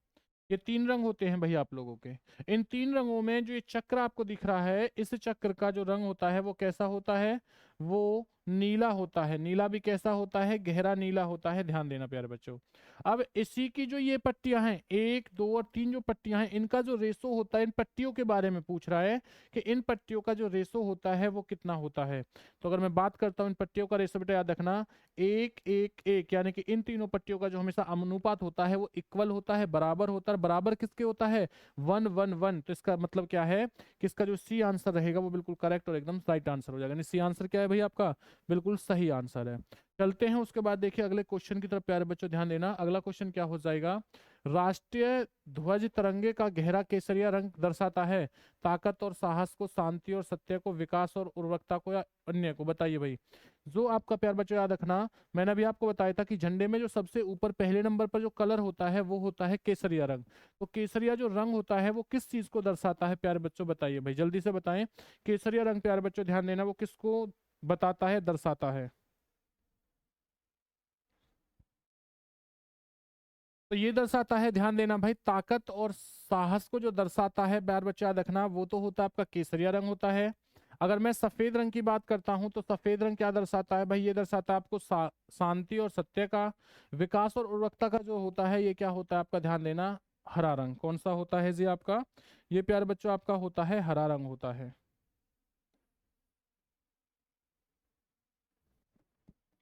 ये तीन रंग होते हैं भैया आप लोगों के। इन तीन रंगों में जो ये चक्र आपको दिख रहा है, इस चक्र का जो रंग होता है वो कैसा होता है? वो नीला होता है। नीला भी कैसा होता है? गहरा नीला होता है। ध्यान देना प्यारे बच्चों। अब इसी की जो ये पट्टियां हैं, एक दो और तीन जो पट्टियां हैं, इनका जो रेशो होता है, इन पट्टियों के बारे में पूछ रहा है कि इन पट्टियों का जो रेशो होता है वो कितना होता है। तो अगर मैं बात करता हूँ इन पट्टियों का रेशो, बेटा याद रखना, एक एक एक, यानी कि इन तीनों पट्टियों का जो हमेशा अनुपात होता है वो इक्वल होता है, बराबर होता है। बराबर किसके होता है? 1 1 1। तो इसका मतलब क्या है कि इसका जो सी आंसर रहेगा वो बिल्कुल करेक्ट और एकदम राइट आंसर हो जाएगा। सी आंसर क्या है भैया आपका? बिल्कुल सही आंसर है। चलते हैं उसके बाद, देखिए अगले क्वेश्चन की तरफ प्यारे बच्चों ध्यान देना। अगला क्वेश्चन क्या हो जाएगा? राष्ट्रीय ध्वज तिरंगे का गहरा केसरिया रंग दर्शाता है ताकत और साहस को, शांति और सत्य को, विकास और उर्वरकता को, या अन्य को? बताइए भाई। जो आपका प्यार बच्चों याद रखना, मैंने अभी आपको बताया था कि झंडे में जो सबसे ऊपर पहले नंबर पर जो कलर होता है वो होता है केसरिया रंग। तो केसरिया जो रंग होता है वो किस चीज को दर्शाता है प्यारे बच्चों? बताइए भाई, जल्दी से बताएं। केसरिया रंग प्यारे बच्चों ध्यान देना, वो किसको बताता है, दर्शाता है? तो ये दर्शाता है, ध्यान देना भाई, ताकत और साहस को जो दर्शाता है प्यार बच्चा याद रखना, वो तो होता है आपका केसरिया रंग होता है। अगर मैं सफेद रंग की बात करता हूं तो सफेद रंग क्या दर्शाता है भाई? ये दर्शाता है आपको शांति और सत्य का। विकास और उर्वरकता का जो होता है, ये क्या होता है आपका? ध्यान देना, हरा रंग। कौन सा होता है जी आपका? ये प्यार बच्चों आपका होता है हरा रंग होता है।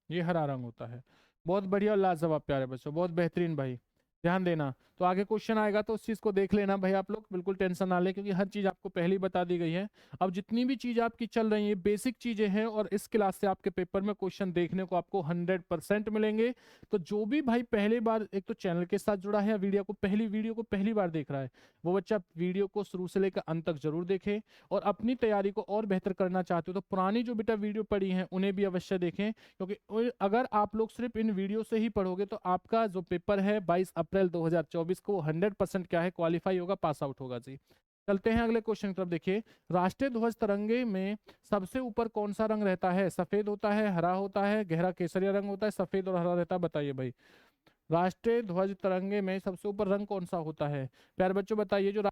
ये हरा रंग होता है। बहुत बढ़िया और लाजवाब प्यारे बच्चों, बहुत बेहतरीन भाई। ध्यान देना। तो आगे क्वेश्चन आएगा तो उस चीज को देख लेना भाई आप लोग, बिल्कुल टेंशन ना ले, क्योंकि हर चीज आपको पहले ही बता दी गई है। अब जितनी भी चीज आपकी चल रही है बेसिक चीजें हैं, और इस क्लास से आपके पेपर में क्वेश्चन देखने को आपको 100% मिलेंगे। तो जो भी भाई पहली बार एक तो चैनल के साथ जुड़ा है या वीडियो को पहली बार देख रहा है, वो बच्चा वीडियो को शुरू से लेकर अंत तक जरूर देखे। और अपनी तैयारी को और बेहतर करना चाहते हो तो पुरानी जो बेटा वीडियो पड़ी है उन्हें भी अवश्य देखें, क्योंकि अगर आप लोग सिर्फ इन वीडियो से ही पढ़ोगे तो आपका जो पेपर है 22 अप्रैल 2024 को 100% क्या है, क्वालिफाई होगा, पास आउट होगा जी। चलते हैं अगले क्वेश्चन की तरफ। देखिए राष्ट्रीय ध्वज तिरंगे में सबसे ऊपर कौन सा रंग रहता है? सफेद होता है, हरा होता है, गहरा केसरिया रंग होता है, सफेद और हरा रहता है? बताइए भाई। राष्ट्रीय ध्वज तिरंगे में सबसे ऊपर रंग कौन सा होता है प्यारे बच्चों? बताइए। जो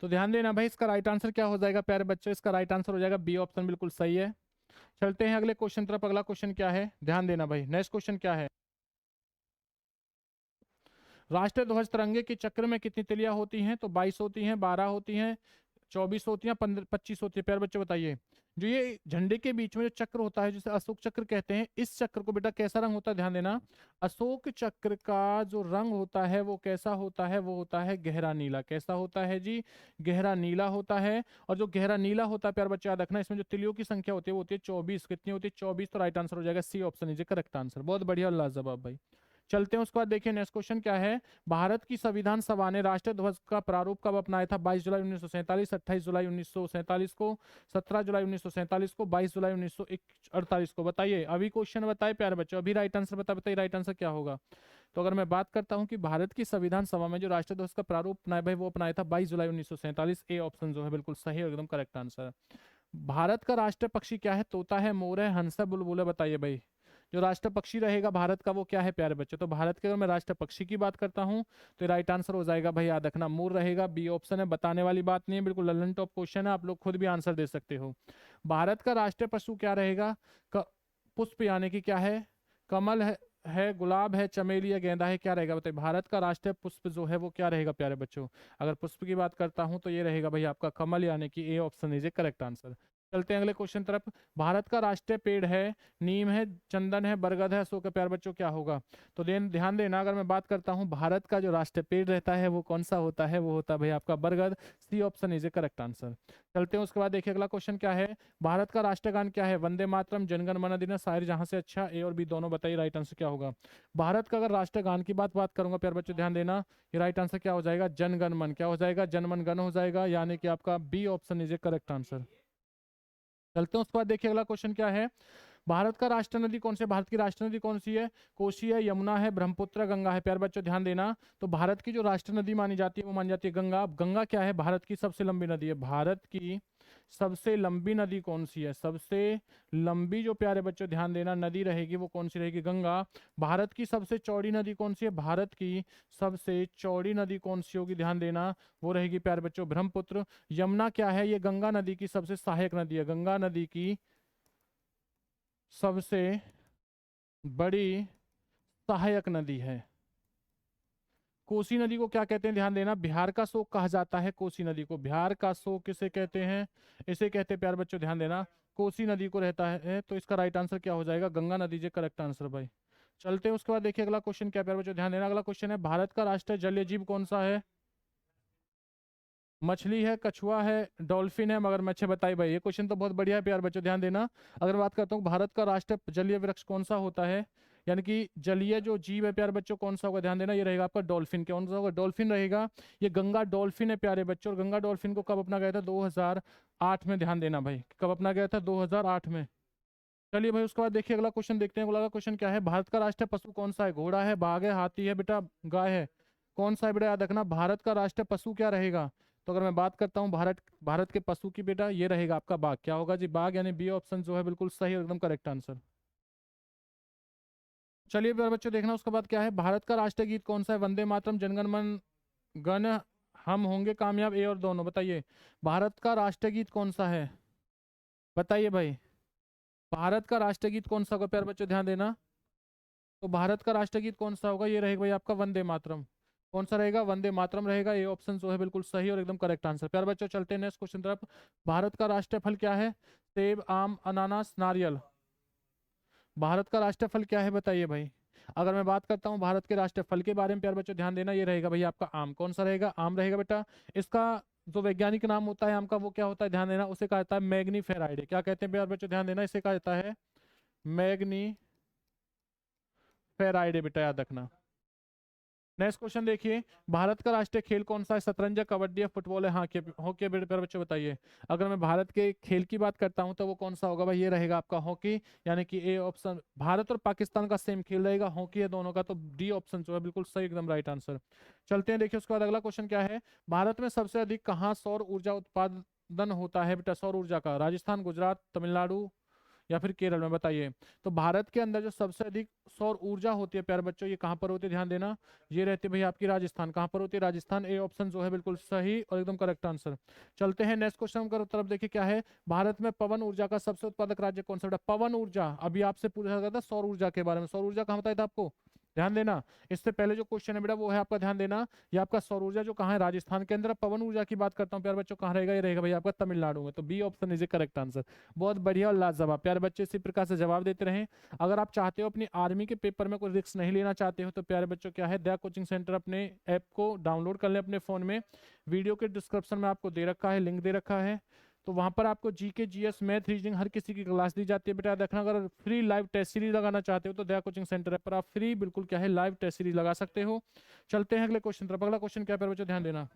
तो ध्यान देना भाई, इसका राइट आंसर क्या हो जाएगा प्यारे बच्चों, इसका राइट आंसर हो जाएगा बी ऑप्शन, बिल्कुल सही है। चलते हैं अगले क्वेश्चन तरफ। अगला क्वेश्चन क्या है, ध्यान देना भाई, नेक्स्ट क्वेश्चन क्या है। राष्ट्रीय ध्वज तिरंगे के चक्र में कितनी तिलियां होती हैं, तो 22 होती हैं, 12 होती हैं, 24 होती हैं, 15 25 होती है। प्यारे बच्चे बताइए, जो ये झंडे के बीच में जो चक्र होता है जिसे अशोक चक्र कहते हैं, इस चक्र को बेटा कैसा रंग होता है, ध्यान देना। अशोक चक्र का जो रंग होता है वो कैसा होता है, वो होता है गहरा नीला। कैसा होता है जी, गहरा नीला होता है। और जो गहरा नीला होता है प्यारे बच्चे याद रखना, इसमें जो तिलियों की संख्या होती है वो होती है 24। कितनी होती है, 24। तो राइट आंसर हो जाएगा C option is correct answer. बहुत बढ़िया, लाजवाब भाई। चलते हैं उसके बाद देखिए नेक्स्ट क्वेश्चन क्या है। भारत की संविधान सभा ने राष्ट्रीय ध्वज का प्रारूप कब अपनाया था, 22 जुलाई 1947, 28 जुलाई 1947 को, 17 जुलाई 1947 को, 22 जुलाई 1948 को। बताइए, अभी क्वेश्चन बताए प्यारे बच्चों, अभी राइट आंसर बताइए राइट आंसर क्या होगा। तो अगर मैं बात करता हूं कि भारत की संविधान सभा में जो राष्ट्रीय ध्वज का प्रारूप अपनाया भाई, वो अपनाया था 22 जुलाई 1947। ए ऑप्शन जो है बिल्कुल सही और एकदम करेक्ट आंसर। भारत का राष्ट्रीय पक्षी क्या है, तोता है, मोर है, हंस है, बुलबुल है। बताइए भाई, जो राष्ट्र पक्षी रहेगा भारत का वो क्या है प्यारे बच्चे। तो भारत के अगर मैं राष्ट्र पक्षी की बात करता हूं तो राइट आंसर हो जाएगा भाई, याद रखना, मोर रहेगा। बी ऑप्शन है, बताने वाली बात नहीं है, बिल्कुल ललन टॉप क्वेश्चन है, आप लोग खुद भी आंसर दे सकते हो। भारत का राष्ट्रीय पशु क्या रहेगा, पुष्प यानी कि क्या है, कमल है, गुलाब है, चमेली या गेंदा है, क्या रहेगा बताइए। भारत का राष्ट्रीय पुष्प जो है वो क्या रहेगा प्यारे बच्चों। अगर पुष्प की बात करता हूं तो ये रहेगा भाई आपका कमल, यानी कि A option is a correct answer. चलते हैं अगले क्वेश्चन तरफ। भारत का राष्ट्रीय पेड़ है, नीम है, चंदन है, बरगद है, अशोक है। प्यारे बच्चों क्या होगा, तो ध्यान देना, अगर मैं बात करता हूं भारत का जो राष्ट्रीय पेड़ रहता है वो कौन सा होता है, वो होता है भाई आपका बरगद। C option is a correct answer. चलते हैं उसके बाद देखिए अगला क्वेश्चन क्या है। भारत का राष्ट्रगान क्या है, वंदे मातरम, जनगण मन अधिनायक, शायर जहां से अच्छा। ए और बी दोनों बताइए राइट आंसर क्या होगा। भारत का अगर राष्ट्रगान की बात करूंगा प्यारे बच्चों, ध्यान देना, ये राइट आंसर क्या हो जाएगा, जनगण मन। क्या हो जाएगा, जनमन गण हो जाएगा, यानी कि आपका B option is a correct answer. चलते हैं उसके बाद देखिए अगला क्वेश्चन क्या है। भारत का राष्ट्र नदी कौन सी है, भारत की राष्ट्र नदी कौन सी है, कोसी है, यमुना है, ब्रह्मपुत्र, गंगा है। प्यारे बच्चों ध्यान देना, तो भारत की जो राष्ट्र नदी मानी जाती है वो मानी जाती है गंगा। अब गंगा क्या है, भारत की सबसे लंबी नदी है। भारत की सबसे लंबी नदी कौन सी है, सबसे लंबी जो प्यारे बच्चों ध्यान देना नदी रहेगी वो कौन सी रहेगी, गंगा। भारत की सबसे चौड़ी नदी कौन सी है, भारत की सबसे चौड़ी नदी कौन सी होगी, ध्यान देना, वो रहेगी प्यारे बच्चों ब्रह्मपुत्र। यमुना क्या है, ये गंगा नदी की सबसे सहायक नदी है, गंगा नदी की सबसे बड़ी सहायक नदी है। कोसी नदी को क्या कहते हैं, ध्यान देना, बिहार का शोक कहा जाता है कोसी नदी को। बिहार का शोक किसे कहते हैं, इसे कहते हैं प्यारे बच्चों, ध्यान देना, कोसी नदी को रहता है। तो इसका राइट आंसर क्या हो जाएगा, गंगा नदी जो करेक्ट आंसर भाई। चलते हैं उसके बाद देखिए अगला क्वेश्चन क्या, प्यारे बच्चों ध्यान देना, अगला क्वेश्चन है, भारत का राष्ट्रीय जलीय जीव कौन सा है। मछली है, कछुआ है, डॉल्फिन है, मगरमच्छ है। बताइए भाई, ये क्वेश्चन तो बहुत बढ़िया है प्यारे बच्चों, ध्यान देना। अगर बात करता हूँ भारत का राष्ट्रीय जलीय वृक्ष कौन सा होता है, यानी कि जलीय जो जीव है प्यारे बच्चों कौन सा होगा, ध्यान देना, ये रहेगा आपका डॉल्फिन। कौन सा होगा, डॉल्फिन रहेगा। ये गंगा डॉल्फिन है प्यारे बच्चों, और गंगा डॉल्फिन को कब अपना गया था, 2008 में। ध्यान देना भाई, कब अपना गया था, 2008 में। चलिए भाई उसके बाद देखिए अगला क्वेश्चन देखते हैं। अगला क्वेश्चन क्या है, भारत का राष्ट्रीय पशु कौन सा है, घोड़ा है, बाघ है, हाथी है, बेटा गाय है, कौन सा है बेटा, याद रखना। भारत का राष्ट्रीय पशु क्या रहेगा, तो अगर मैं बात करता हूँ भारत के पशु की, बेटा ये रहेगा आपका बाघ। क्या होगा जी, बाघ, यानी बी ऑप्शन जो है बिल्कुल सही और एकदम करेक्ट आंसर। चलिए प्यारे बच्चों देखना उसके बाद क्या है। भारत का राष्ट्रीय गीत कौन सा है, वंदे मातरम, जनगण मन गण, हम होंगे कामयाब। ए और दोनों बताइए, भारत का राष्ट्रीय गीत कौन सा है, बताइए भाई। भारत का राष्ट्रीय गीत कौन सा होगा प्यारे बच्चों, ध्यान देना, तो भारत का राष्ट्रीय गीत कौन सा होगा, ये रहेगा भाई आपका वंदे मातरम। कौन सा रहेगा, वंदे मातरम रहेगा। ये ऑप्शन जो है बिल्कुल सही और एकदम करेक्ट आंसर। प्यारे बच्चों चलते हैं नेक्स्ट क्वेश्चन तरफ। भारत का राष्ट्रीय फल क्या है, सेब, आम, अनानास, नारियल। भारत का राष्ट्रीय फल क्या है बताइए भाई। अगर मैं बात करता हूँ भारत के राष्ट्रीय फल के बारे में प्यारे बच्चों ध्यान देना, ये रहेगा भाई आपका आम। कौन सा रहेगा, आम रहेगा बेटा। इसका जो वैज्ञानिक नाम होता है आम का वो क्या होता है, ध्यान देना, उसे कहा जाता है मैग्नीफेराइड। क्या कहते हैं प्यारे बच्चों, ध्यान देना, इसे कहा जाता है मैग्नीफेराइड, बेटा याद रखना। नेक्स्ट क्वेश्चन देखिए, भारत का राष्ट्रीय खेल कौन सा है, शतरंज, कबड्डी, फुटबॉल है, हॉकी। हॉकी प्यारे बच्चों बताइए। अगर मैं भारत के खेल की बात करता हूं तो वो कौन सा होगा भाई, ये रहेगा आपका हॉकी, यानी कि ए ऑप्शन। भारत और पाकिस्तान का सेम खेल रहेगा, हॉकी है दोनों का, तो डी ऑप्शन जो है बिल्कुल सही एकदम राइट आंसर। चलते हैं देखिए उसके बाद अगला क्वेश्चन क्या है। भारत में सबसे अधिक कहाँ सौर ऊर्जा उत्पादन होता है बेटा, सौर ऊर्जा का, राजस्थान, गुजरात, तमिलनाडु या फिर केरल में, बताइए। तो भारत के अंदर जो सबसे अधिक सौर ऊर्जा होती है प्यारे बच्चों, ये कहाँ पर होती है, ध्यान देना, ये रहती है भाई आपकी राजस्थान। कहाँ पर होती है, राजस्थान। ए ऑप्शन जो है बिल्कुल सही और एकदम करेक्ट आंसर। चलते हैं नेक्स्ट क्वेश्चन की तरफ, देखिए क्या है। भारत में पवन ऊर्जा का सबसे उत्पादक राज्य कौन सा बेटा, पवन ऊर्जा। अभी आपसे पूछा गया था सौर ऊर्जा के बारे में, सौर ऊर्जा कहाँ बताया था आपको, ध्यान देना। इससे पहले जो क्वेश्चन है बेटा वो है आपका, ध्यान देना, ये आपका सौर ऊर्जा जो कहाँ है, राजस्थान के अंदर। पवन ऊर्जा की बात करता हूँ प्यारे बच्चों, कहाँ रहेगा, ये रहेगा भाई आपका तमिलनाडु में। तो B option is a correct answer. बहुत बढ़िया और लाजवाब प्यारे बच्चे, इसी प्रकार से जवाब देते रहें। अगर आप चाहते हो अपनी आर्मी के पेपर में कोई रिस्क नहीं लेना चाहते हो, तो प्यारे बच्चों क्या है, दया कोचिंग सेंटर अपने ऐप को डाउनलोड कर लें अपने फोन में। वीडियो के डिस्क्रिप्शन में आपको दे रखा है, लिंक दे रखा है। तो वहां पर आपको जीके, जीएस, मैथ, रीजनिंग हर किसी की क्लास दी जाती है बेटा। देखना, अगर फ्री लाइव टेस्ट सीरीज लगाना चाहते हो तो दया कोचिंग सेंटर पर आप फ्री बिल्कुल क्या है लाइव टेस्ट सीरीज लगा सकते हो। चलते हैं अगले क्वेश्चन तरफ। अगला क्वेश्चन क्या है बच्चों, ध्यान देना।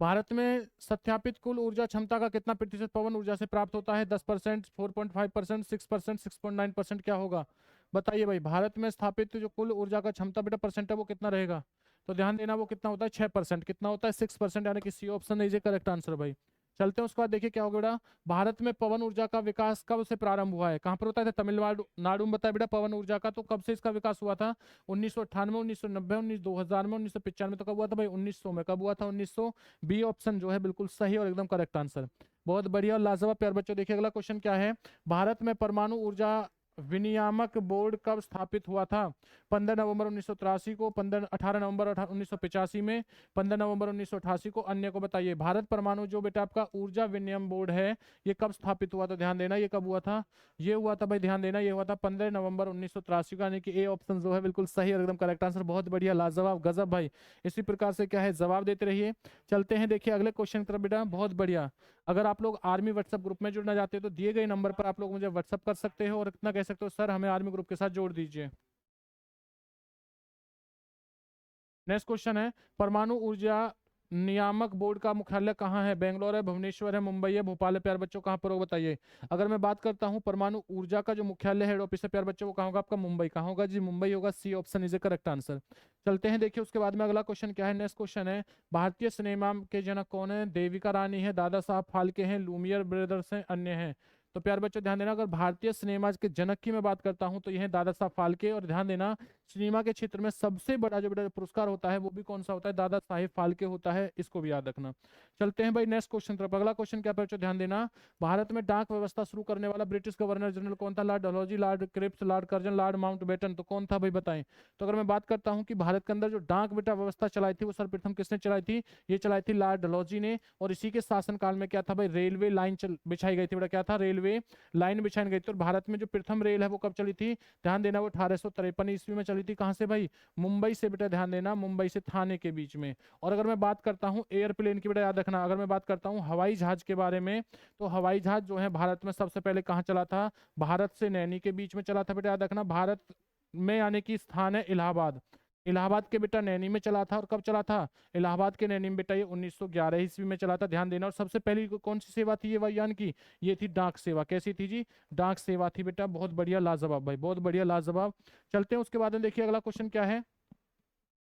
भारत में सत्यापित कुल ऊर्जा क्षमता का कितना प्रतिशत पवन ऊर्जा से प्राप्त होता है, 10%, 4.5%, 6%, 6.9%, क्या होगा, बताइए भाई। भारत में स्थापित जो कुल ऊर्जा का क्षमता बेटा परसेंट है वो कितना रहेगा, तो ध्यान देना वो कितना होता है, 6%। कितना होता है, 6%, यानी कि C option is a correct answer भाई। चलते हैं उसके बाद, देखिए क्या होगा बेटा। भारत में पवन ऊर्जा का विकास कब से प्रारंभ हुआ है, कहाँ पर होता है, तमिलनाडु नाडु में बताया बेटा पवन ऊर्जा का। तो कब से इसका विकास हुआ था, 1998, 1990, 2000 में, 1995, तो कब हुआ था भाई, 1900 में। कब हुआ था, 1900। बी ऑप्शन जो है बिल्कुल सही और एकदम करेक्ट आंसर। बहुत बढ़िया और लाजवाब प्यार बच्चों। देखिए अगला क्वेश्चन क्या है। भारत में परमाणु ऊर्जा विनियामक बोर्ड कब स्थापित हुआ था, 15 नवंबर 1983 को, 18 नवंबर 1985 में, 15 नवंबर 1988 को, अन्य को बताइए। भारत परमाणु जो बेटा आपका ऊर्जा विनियम बोर्ड है, ये कब स्थापित हुआ था, ध्यान देना, ये कब हुआ था, ये हुआ था भाई, ध्यान देना, ये हुआ था 15 नवंबर 1983 को, यानी कि ए ऑप्शन जो है बिल्कुल सही और एकदम करेक्ट आंसर। बहुत बढ़िया, लाजवाब, गजब भाई। इसी प्रकार से क्या है जवाब देते रहिए। चलते हैं देखिए अगले क्वेश्चन की तरफ बेटा। बहुत बढ़िया। अगर आप लोग आर्मी व्हाट्सएप ग्रुप में जुड़ना चाहते हो तो दिए गए नंबर पर आप लोग मुझे व्हाट्सएप कर सकते हो और इतना कह सकते हो, सर हमें आर्मी ग्रुप के साथ जोड़ दीजिए। नेक्स्ट क्वेश्चन है, परमाणु ऊर्जा नियामक बोर्ड का मुख्यालय कहाँ है, बेंगलोर है, भुवनेश्वर है, मुंबई है, भोपाल है, प्यार बच्चों कहाँ पर हो बताइए। अगर मैं बात करता हूँ परमाणु ऊर्जा का जो मुख्यालय हेड ऑफिस है प्यार बच्चों, वो कहाँ होगा आपका, मुंबई। कहाँ होगा जी, मुंबई होगा। C option is a correct answer. चलते हैं देखिए उसके बाद में अगला क्वेश्चन क्या है। नेक्स्ट क्वेश्चन है, भारतीय सिनेमा के जनक कौन है, देविका रानी है, दादा साहब फाल्के हैं, लूमियर ब्रदर्स हैं, अन्य हैं। तो प्यार बच्चों ध्यान देना, अगर भारतीय सिनेमा के जनक की मैं बात करता हूं तो यह है दादा साहब फाल्के। और ध्यान देना, सिनेमा के क्षेत्र में सबसे बड़ा जो बेटा पुरस्कार होता है वो भी कौन सा होता है, दादा साहेब फाल्के होता है, इसको भी याद रखना। चलते हैं भाई नेक्स्ट क्वेश्चन तरफ। अगला क्वेश्चन क्या बच्चों, ध्यान देना। भारत में डाक व्यवस्था शुरू करने वाला ब्रिटिश गवर्नर जनरल कौन था, Lord Dalhousie, Lord Cripps, Lord Curzon, Lord Mountbatten, तो कौन था भाई बताएं। तो अगर मैं बात करता हूँ कि भारत के अंदर जो डाक बेटा व्यवस्था चलाई थी वो सर्वप्रथम किसने चलाई थी, ये चलाई थी लॉर्ड डलहौजी ने। और इसी के शासनकाल में क्या था भाई, रेलवे लाइन बिछाई गई थी बेटा, क्या था, रेलवे लाइन बिछाई गई थी। और भारत में जो प्रथम रेल है वो कब चली थी, ध्यान देना, वो 1853 ईस्वी में चली थी। कहां से भाई, मुंबई से बेटा, ध्यान देना, मुंबई से थाने के बीच में। और अगर मैं बात करता हूं एयरप्लेन की बेटा याद रखना, अगर मैं बात करता हूं हवाई जहाज के बारे में, तो हवाई जहाज जो है भारत में सबसे पहले कहां चला था, भारत से नैनी के बीच में चला था बेटा, याद रखना। भारत में आने की स्थान है इलाहाबाद, इलाहाबाद के बेटा नैनी में चला था। और कब चला था, इलाहाबाद के नैनी में बेटा ये 1911 ईस्वी में चला था, ध्यान देना। और सबसे पहली कौन सी सेवा थी ये वायुयान की, ये थी डाक सेवा। कैसी थी जी, डाक सेवा थी बेटा। बहुत बढ़िया, लाजवाब भाई, बहुत बढ़िया, लाजवाब। चलते हैं उसके बाद में, देखिए अगला क्वेश्चन क्या है।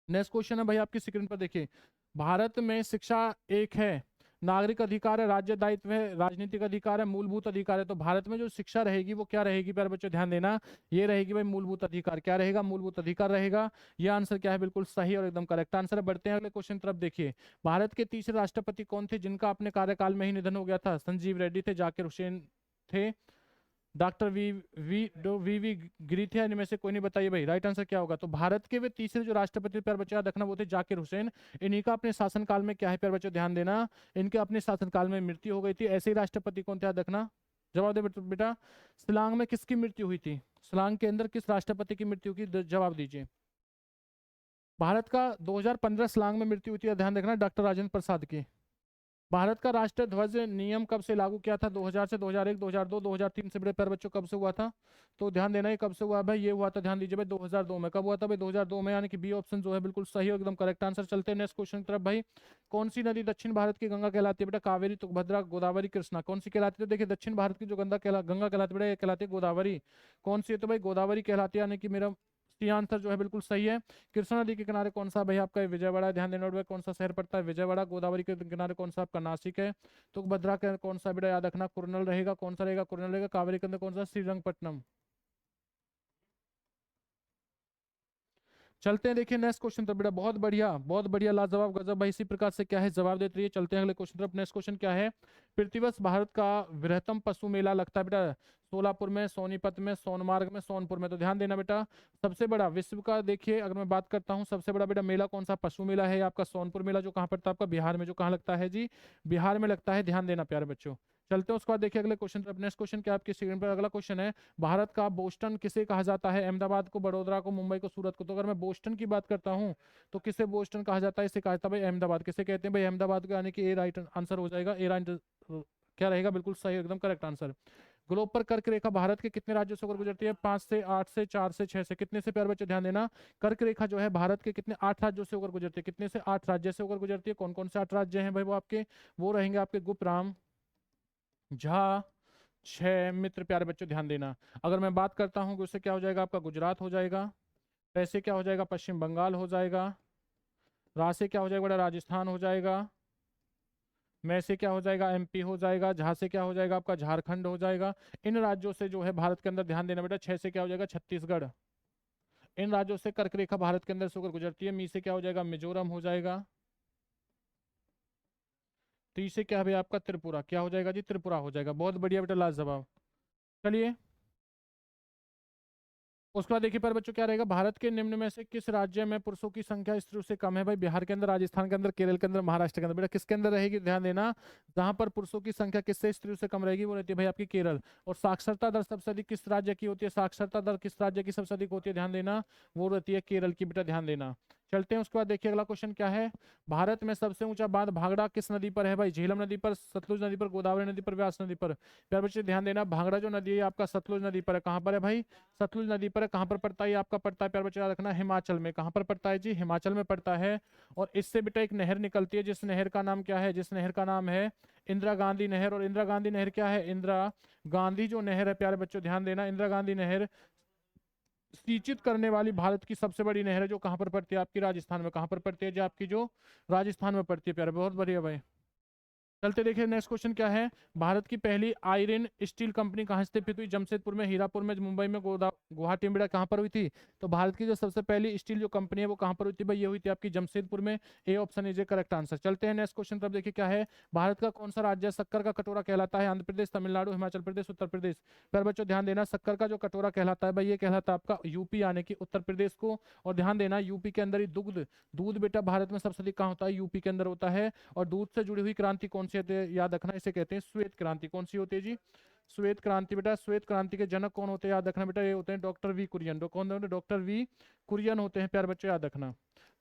नेक्स्ट क्वेश्चन है भाई आपकी स्क्रीन पर देखिए, भारत में शिक्षा एक है, नागरिक अधिकार है, राज्य दायित्व है, राजनीतिक अधिकार है, मूलभूत अधिकार है। तो भारत में जो शिक्षा रहेगी वो क्या रहेगी प्यारे बच्चों, ध्यान देना, ये रहेगी भाई मूलभूत अधिकार। क्या रहेगा, मूलभूत अधिकार रहेगा। ये आंसर क्या है, बिल्कुल सही और एकदम करेक्ट आंसर है। बढ़ते हैं अगले क्वेश्चन तरफ। देखिए भारत के तीसरे राष्ट्रपति कौन थे जिनका अपने कार्यकाल में ही निधन हो गया था, संजीव रेड्डी थे, जाकिर हुसैन थे, डॉक्टर वी गिरी थे, इनमें से कोई नहीं, बताइए भाई राइट आंसर क्या होगा। तो भारत के वे तीसरे जो राष्ट्रपति प्यार बच्चे याद रखना वो थे जाकिर हुसैन। इन्हीं का अपने शासनकाल में क्या है प्यार बच्चों, ध्यान देना, इनके अपने शासनकाल में मृत्यु हो गई थी। ऐसे ही राष्ट्रपति कौन थे याद रखना, जवाब दे बेटा। शिलांग में किसकी मृत्यु हुई थी, शिलांग के अंदर किस राष्ट्रपति की मृत्यु की, जवाब दीजिए। भारत का 2015 शिलांग में मृत्यु हुई थी, ध्यान रखना, डॉक्टर राजेंद्र प्रसाद की। भारत का राष्ट्रीय ध्वज नियम कब से लागू किया था, 2000 से, 2001, 2002, 2003 से बड़े प्यारे बच्चों कब से हुआ था, तो ध्यान देना ये कब से हुआ भाई, ये हुआ था, ध्यान दीजिए भाई 2002 में। कब हुआ था भाई, 2002 में, यानी कि बी ऑप्शन जो है बिल्कुल सही और एकदम करेक्ट आंसर। चलते हैं नेक्स्ट क्वेश्चन की तरफ भाई। कौन सी नदी दक्षिण भारत की गंगा कहलाती है बेटा, कावेरी, तुंगभद्रा, गोदावरी, कृष्णा, कौन सी कहलाती है। तो देखिए दक्षिण भारत की जो गंगा कहलाती है बेटा, ये कहलाती है गोदावरी। कौन सी है तो भाई गोदावरी कहलाती है, यानी कि मेरा टी आंसर जो है बिल्कुल सही है। कृष्णा नदी के किनारे कौन सा भाई आपका विजयवाड़ा, ध्यान देना बेटा, कौन सा शहर पड़ता है विजयवाड़ा। गोदावरी के किनारे कौन सा आपका नासिक है। तुंगभद्रा के कौन सा बेटा याद रखना कुरनल रहेगा, कौन सा रहेगा कुरनल रहेगा। कावेरी के अंदर कौन सा श्रीरंगपट्टनम। चलते हैं देखिए नेक्स्ट क्वेश्चन तो बेटा, बहुत बढ़िया लाजवाब गजब भाई, इसी प्रकार से क्या है जवाब देते रहिए। चलते हैं अगले क्वेश्चन तरफ। नेक्स्ट क्वेश्चन क्या है, प्रतिवर्ष भारत का वृहत्तम पशु मेला लगता है बेटा सोलापुर में, सोनीपत में, सोनमार्ग में, सोनपुर में। तो ध्यान देना बेटा, सबसे बड़ा विश्व का देखिए अगर मैं बात करता हूँ सबसे बड़ा बेटा मेला कौन सा पशु मेला है, आपका सोनपुर मेला, जो कहाँ पड़ता है आपका बिहार में, जो कहाँ लगता है जी बिहार में लगता है। ध्यान देना प्यारे बच्चों। चलते हैं उसके बाद देखिए अगले क्वेश्चन तरफ। नेक्स्ट क्वेश्चन क्या आपकी स्क्रीन पर, अगला क्वेश्चन है भारत का बोस्टन किसे कहा जाता है। अहमदाबाद को, बड़ोदरा को, मुंबई को, सूरत को। तो अगर मैं बोस्टन की बात करता हूँ तो किसे बोस्टन कहा जाता है, इसे कहा जाता है भाई अहमदाबाद। किसे कहते हैं भाई अहमदाबाद को, यानी कि ए राइट आंसर हो जाएगा। ए राइट क्या रहेगा, बिल्कुल सही एकदम करेक्ट आंसर। ग्लोब पर कर्क रेखा भारत के कितने राज्यों से होकर गुजरती है, 5 से, 8 से, 4 से, 6 से। कितने से प्यारे बच्चे ध्यान देना, कर्क रेखा जो है भारत के कितने 8 राज्यों से होकर गुजरती है। कितने से 8 राज्य से होकर गुजरती है। कौन कौन से 8 राज्य हैं भाई वो आपके, वो रहेंगे आपके गुप्तराम, झा, छह मित्र। प्यारे बच्चों ध्यान देना, अगर मैं बात करता हूँ उससे क्या हो जाएगा आपका गुजरात हो जाएगा, पैसे क्या हो जाएगा पश्चिम बंगाल हो जाएगा, रा से क्या हो जाएगा बड़ा राजस्थान हो जाएगा, मैं से क्या हो जाएगा एमपी हो जाएगा, झा से क्या हो जाएगा आपका झारखंड हो जाएगा। इन राज्यों से जो है भारत के अंदर ध्यान देना बेटा, छह से क्या हो जाएगा छत्तीसगढ़। इन राज्यों से कर्क रेखा भारत के अंदर से होकर गुजरती है। मी से क्या हो जाएगा मिजोरम हो जाएगा। ती से क्या है भाई आपका त्रिपुरा, क्या हो जाएगा जी त्रिपुरा हो जाएगा। बहुत बढ़िया बेटा लाजवाब। चलिए उसके बाद देखिए पर बच्चों क्या रहेगा, भारत के निम्न में से किस राज्य में पुरुषों की संख्या स्त्रियों से कम है। भाई बिहार के अंदर, राजस्थान के अंदर, केरल के अंदर, महाराष्ट्र के अंदर। बेटा किसके अंदर रहेगी ध्यान देना, जहां पर पुरुषों की संख्या किससे स्त्रियों से कम रहेगी वो रहती है भाई आपकी केरल। और साक्षरता दर सबसे अधिक किस राज्य की होती है, साक्षरता दर किस राज्य की सबसे अधिक होती है ध्यान देना, वो रहती है केरल की। बेटा ध्यान देना। चलते हैं उसके बाद देखिए अगला क्वेश्चन क्या है, भारत में सबसे ऊंचा बांध भांगड़ा किस नदी पर है। भाई झेलम नदी पर, सतलुज नदी पर, गोदावरी नदी पर, व्यास नदी पर। प्यारे बच्चे ध्यान देना, भांगड़ा जो नदी है आपका सतलुज नदी पर है। कहाँ पर है भाई, सतलुज नदी पर है। कहाँ पर पड़ता है आपका, पड़ता है प्यारे बच्चे याद रखना हिमाचल में। कहाँ पर पड़ता है जी हिमाचल में पड़ता है। और इससे बेटा एक नहर निकलती है, जिस नहर का नाम क्या है, जिस नहर का नाम है इंदिरा गांधी नहर। और इंदिरा गांधी नहर क्या है, इंदिरा गांधी जो नहर है प्यारे बच्चों ध्यान देना, इंदिरा गांधी नहर सिंचित करने वाली भारत की सबसे बड़ी नहर है, जो कहाँ पर पड़ती है आपकी राजस्थान में। कहाँ पर पड़ती है जो आपकी जो राजस्थान में पड़ती है प्यारे, बहुत बढ़िया भाई। चलते देखिए नेक्स्ट क्वेश्चन क्या है, भारत की पहली आयरन स्टील कंपनी कहाँ स्थापित हुई। जमशेदपुर में, हीरापुर में, मुंबई में, गुवाहाटी में। बेटा कहाँ पर हुई थी, तो भारत की जो सबसे पहली स्टील जो कंपनी है वो कहाँ पर हुई थी भाई, ये हुई थी आपकी जमशेदपुर में। A option is a correct answer. चलते हैं नेक्स्ट क्वेश्चन तब देखिए क्या है, भारत का कौन सा राज्य शक्कर का कटोरा कहलाता है। आंध्र प्रदेश, तमिलनाडु, हिमाचल प्रदेश, उत्तर प्रदेश। पर बच्चों ध्यान देना, शक्कर का जो कटोरा कहलाता है भाई ये कहलाता है आपका यूपी यानी कि उत्तर प्रदेश को। और ध्यान देना यूपी के अंदर ही दुग्ध, दूध बेटा भारत में सबसे अधिक कहाँ होता है, यूपी के अंदर होता है। और दूध से जुड़ी हुई क्रांति कौन सी होती है याद रखना, इसे कहते हैं श्वेत क्रांति। कौन सी होती है जी श्वेत क्रांति। बेटा श्वेत क्रांति के जनक कौन होते हैं याद रखना बेटा, ये होते हैं डॉक्टर वी कुरियन। कौन होते हैं, डॉक्टर वी कुरियन होते हैं प्यारे बच्चे याद रखना।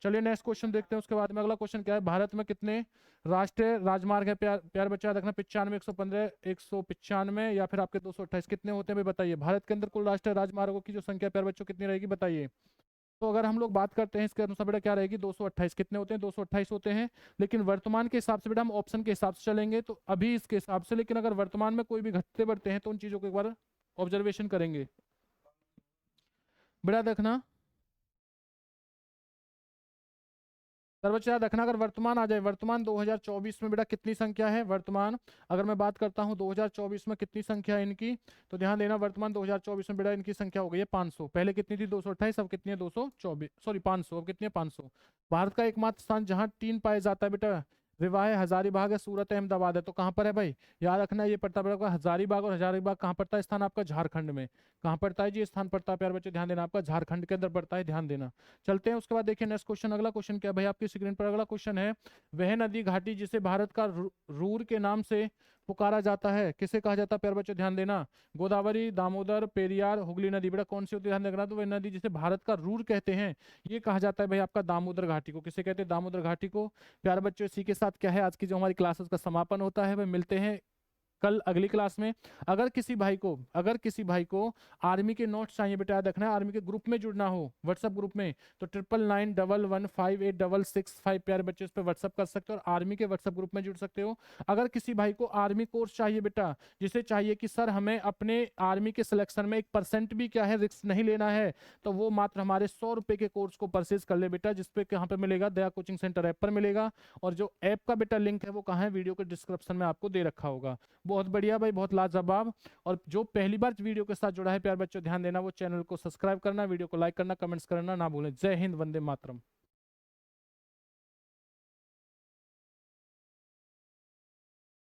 चलिए नेक्स्ट क्वेश्चन देखते हैं उसके बाद में। अगला क्वेश्चन क्या है, भारत में कितने राष्ट्रीय राजमार्ग है प्यार बच्चे याद रखना, 95, 115, 195 या फिर आपके 228 कितने होते हैं भाई बताइए। भारत के अंदर कुल राष्ट्रीय राजमार्गों की जो संख्या प्यार बच्चों कितनी रहेगी बताइए। तो अगर हम लोग बात करते हैं इसके अनुसार बेटा क्या रहेगी 228। कितने होते हैं 228 होते हैं। लेकिन वर्तमान के हिसाब से बेटा हम ऑप्शन के हिसाब से चलेंगे तो अभी इसके हिसाब से, लेकिन अगर वर्तमान में कोई भी घटते बढ़ते हैं तो उन चीजों को एक बार ऑब्जर्वेशन करेंगे बेटा देखना। सर बच्चा याद रखना, अगर वर्तमान आ जाए, वर्तमान 2024 में बेटा कितनी संख्या है वर्तमान, अगर मैं बात करता हूं 2024 में कितनी संख्या है इनकी, तो ध्यान देना वर्तमान 2024 में बेटा इनकी संख्या हो गई है 500। पहले कितनी थी 228, अब कितनी है 224, सॉरी 500, अब कितनी है 500। भारत का एकमात्र स्थान जहां टीन पाया जाता है बेटा, रिवा है, हजारीबाग है, सूरत है, अहमदाबाद है। तो कहाँ पर है भाई याद रखना, ये पड़ता है आपका हजारीबाग। और हजारीबाग कहाँ पड़ता है स्थान आपका, झारखंड में। कहाँ पड़ता है जी स्थान पड़ता है प्यारे बच्चे ध्यान देना, आपका झारखंड के अंदर पड़ता है, ध्यान देना। चलते हैं उसके बाद देखिए नेक्स्ट क्वेश्चन। अगला क्वेश्चन क्या है भाई आपकी स्क्रीन पर, अगला क्वेश्चन है, वह नदी घाटी जिसे भारत का रूर के नाम से पुकारा जाता है किसे कहा जाता है प्यारे बच्चों ध्यान देना। गोदावरी, दामोदर, पेरियार, हुगली नदी। बेटा कौन सी होती है ध्यान देना, तो वह नदी जिसे भारत का रूर कहते हैं ये कहा जाता है भाई आपका दामोदर घाटी को। किसे कहते हैं दामोदर घाटी को। प्यारे बच्चों इसी के साथ क्या है आज की जो हमारी क्लासेस का समापन होता है, वह मिलते हैं कल अगली क्लास में। अगर किसी भाई को आर्मी के नोट्स चाहिए बेटा, याद रखना है, आर्मी के ग्रुप में जुड़ना हो व्हाट्सएप ग्रुप में, तो 9991158665 प्यारे बच्चे उस पर व्हाट्सएप कर सकते हो और आर्मी के व्हाट्सएप ग्रुप में जुड़ सकते हो। अगर किसी भाई को आर्मी कोर्स चाहिए बेटा, जिसे चाहिए कि सर हमें अपने आर्मी के सिलेक्शन में 1% भी क्या है रिस्क नहीं लेना है, तो वो मात्र हमारे 100 रुपए के कोर्स को परचेज कर ले बेटा, जिसपे कहाँ पे मिलेगा, दया कोचिंग सेंटर ऐप पर मिलेगा। और जो ऐप का बेटा लिंक है वो कहाँ है, वीडियो के डिस्क्रिप्शन में आपको दे रखा होगा। बहुत बढ़िया भाई, बहुत लाजवाब। और जो पहली बार वीडियो के साथ जुड़ा है प्यार बच्चों, ध्यान देना, वो चैनल को सब्सक्राइब करना, वीडियो को लाइक करना, कमेंट्स करना ना भूलें। जय हिंद, वंदे मातरम।